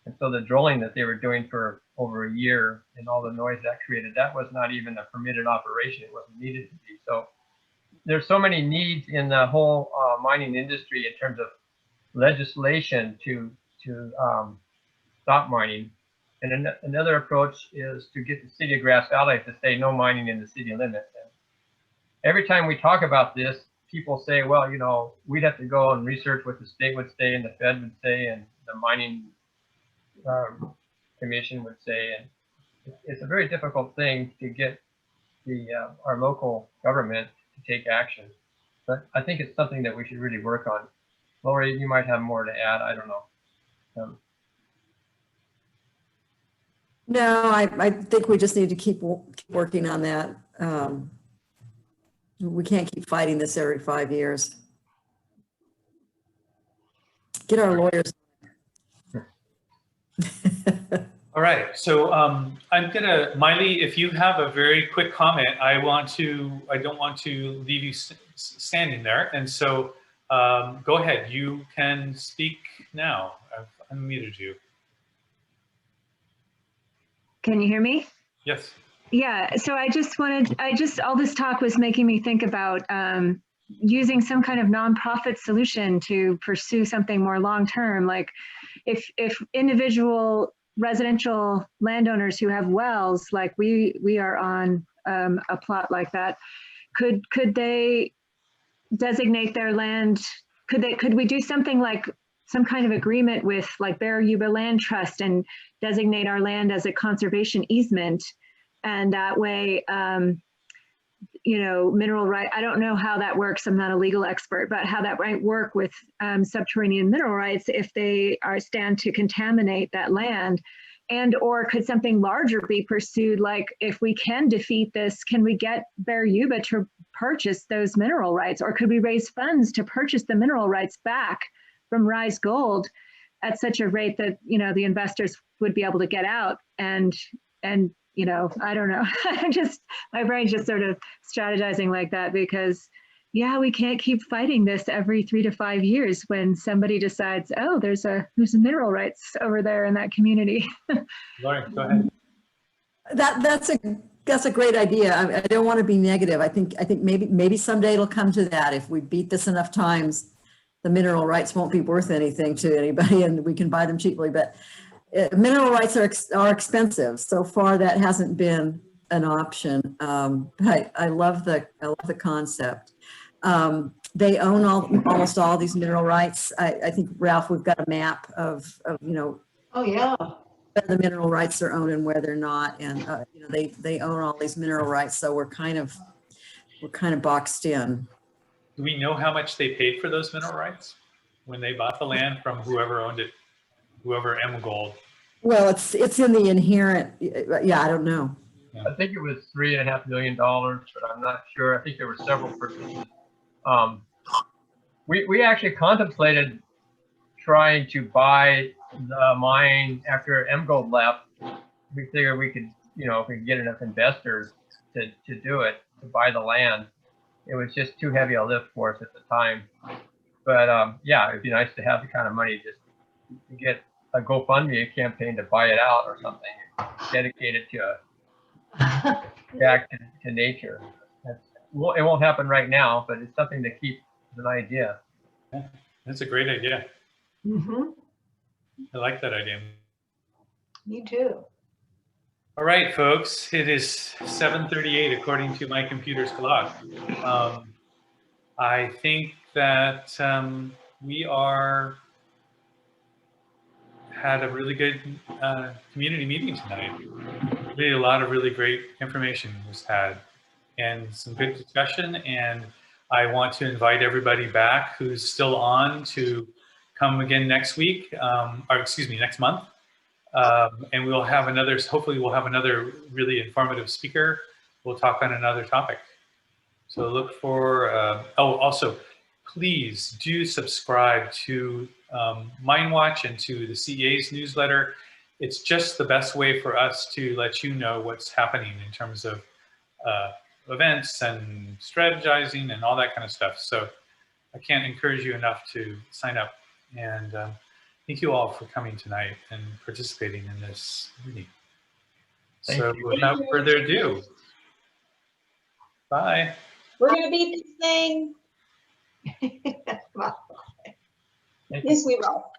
And so the drilling that they were doing for over a year and all the noise that created, that was not even a permitted operation. It wasn't needed to be. So there's so many needs in the whole mining industry in terms of legislation to stop mining. And another approach is to get the city of Grass Valley to say no mining in the city limits. And every time we talk about this, people say, well, you know, we'd have to go and research what the state would say and the Fed would say and the mining commission would say. And it's a very difficult thing to get our local government to take action. But I think it's something that we should really work on. Lori, you might have more to add. I don't know. No, I think we just need to keep working on that. We can't keep fighting this every 5 years. Get our lawyers. All right, so I'm gonna, Miley, if you have a very quick comment, I don't want to leave you standing there. And so go ahead, you can speak now. I've unmuted you. Can you hear me? Yes. Yeah, so all this talk was making me think about using some kind of nonprofit solution to pursue something more long-term. Like if individual residential landowners who have wells, like we are on a plot like that, could they designate their land? Could we do something like some kind of agreement with like Bear Yuba Land Trust and designate our land as a conservation easement? And that way, you know, mineral right, I don't know how that works. I'm not a legal expert, but how that might work with subterranean mineral rights if they stand to contaminate that land. And or could something larger be pursued? Like if we can defeat this, can we get Bear Yuba to purchase those mineral rights? Or could we raise funds to purchase the mineral rights back from Rise Gold at such a rate that, you know, the investors would be able to get out and you know, I don't know. My brain's just sort of strategizing like that because, yeah, we can't keep fighting this every 3 to 5 years when somebody decides, oh, there's a mineral rights over there in that community. Lauren, go ahead. That's a great idea. I don't want to be negative. I think maybe someday it'll come to that. If we beat this enough times, the mineral rights won't be worth anything to anybody, and we can buy them cheaply. But mineral rights are expensive. So far, that hasn't been an option. But I love the concept. They own almost all these mineral rights. I think, Ralph, we've got a map of you know. Oh yeah. Where the mineral rights are owned and where they're not, and you know, they own all these mineral rights. So we're kind of boxed in. Do we know how much they paid for those mineral rights when they bought the land from whoever owned it, whoever M Gold? Well, it's in the inherent. Yeah, I don't know. I think it was $3.5 million, but I'm not sure. I think there were several purchases We actually contemplated trying to buy the mine after MGold left. We figured we could, if we could get enough investors to do it, to buy the land. It was just too heavy a lift for us at the time. But yeah, it'd be nice to have the kind of money just to get a GoFundMe campaign to buy it out or something, dedicate it to back to nature. It won't happen right now, but it's something to keep as an idea. Yeah, that's a great idea. Mm-hmm. I like that idea. Me too. All right, folks, it is 7:38 according to my computer's clock. I think that we had a really good community meeting tonight. Really, a lot of really great information was had and some good discussion. And I want to invite everybody back who's still on to come again next week, or excuse me, next month. And we'll have another, hopefully we'll have another really informative speaker. We'll talk on another topic. So look for, also, please do subscribe to Minewatch and to the CEA's newsletter. It's just the best way for us to let you know what's happening in terms of events and strategizing and all that kind of stuff. So I can't encourage you enough to sign up. And thank you all for coming tonight and participating in this meeting. So without further ado, bye. We're going to beat this thing. Yes, we will.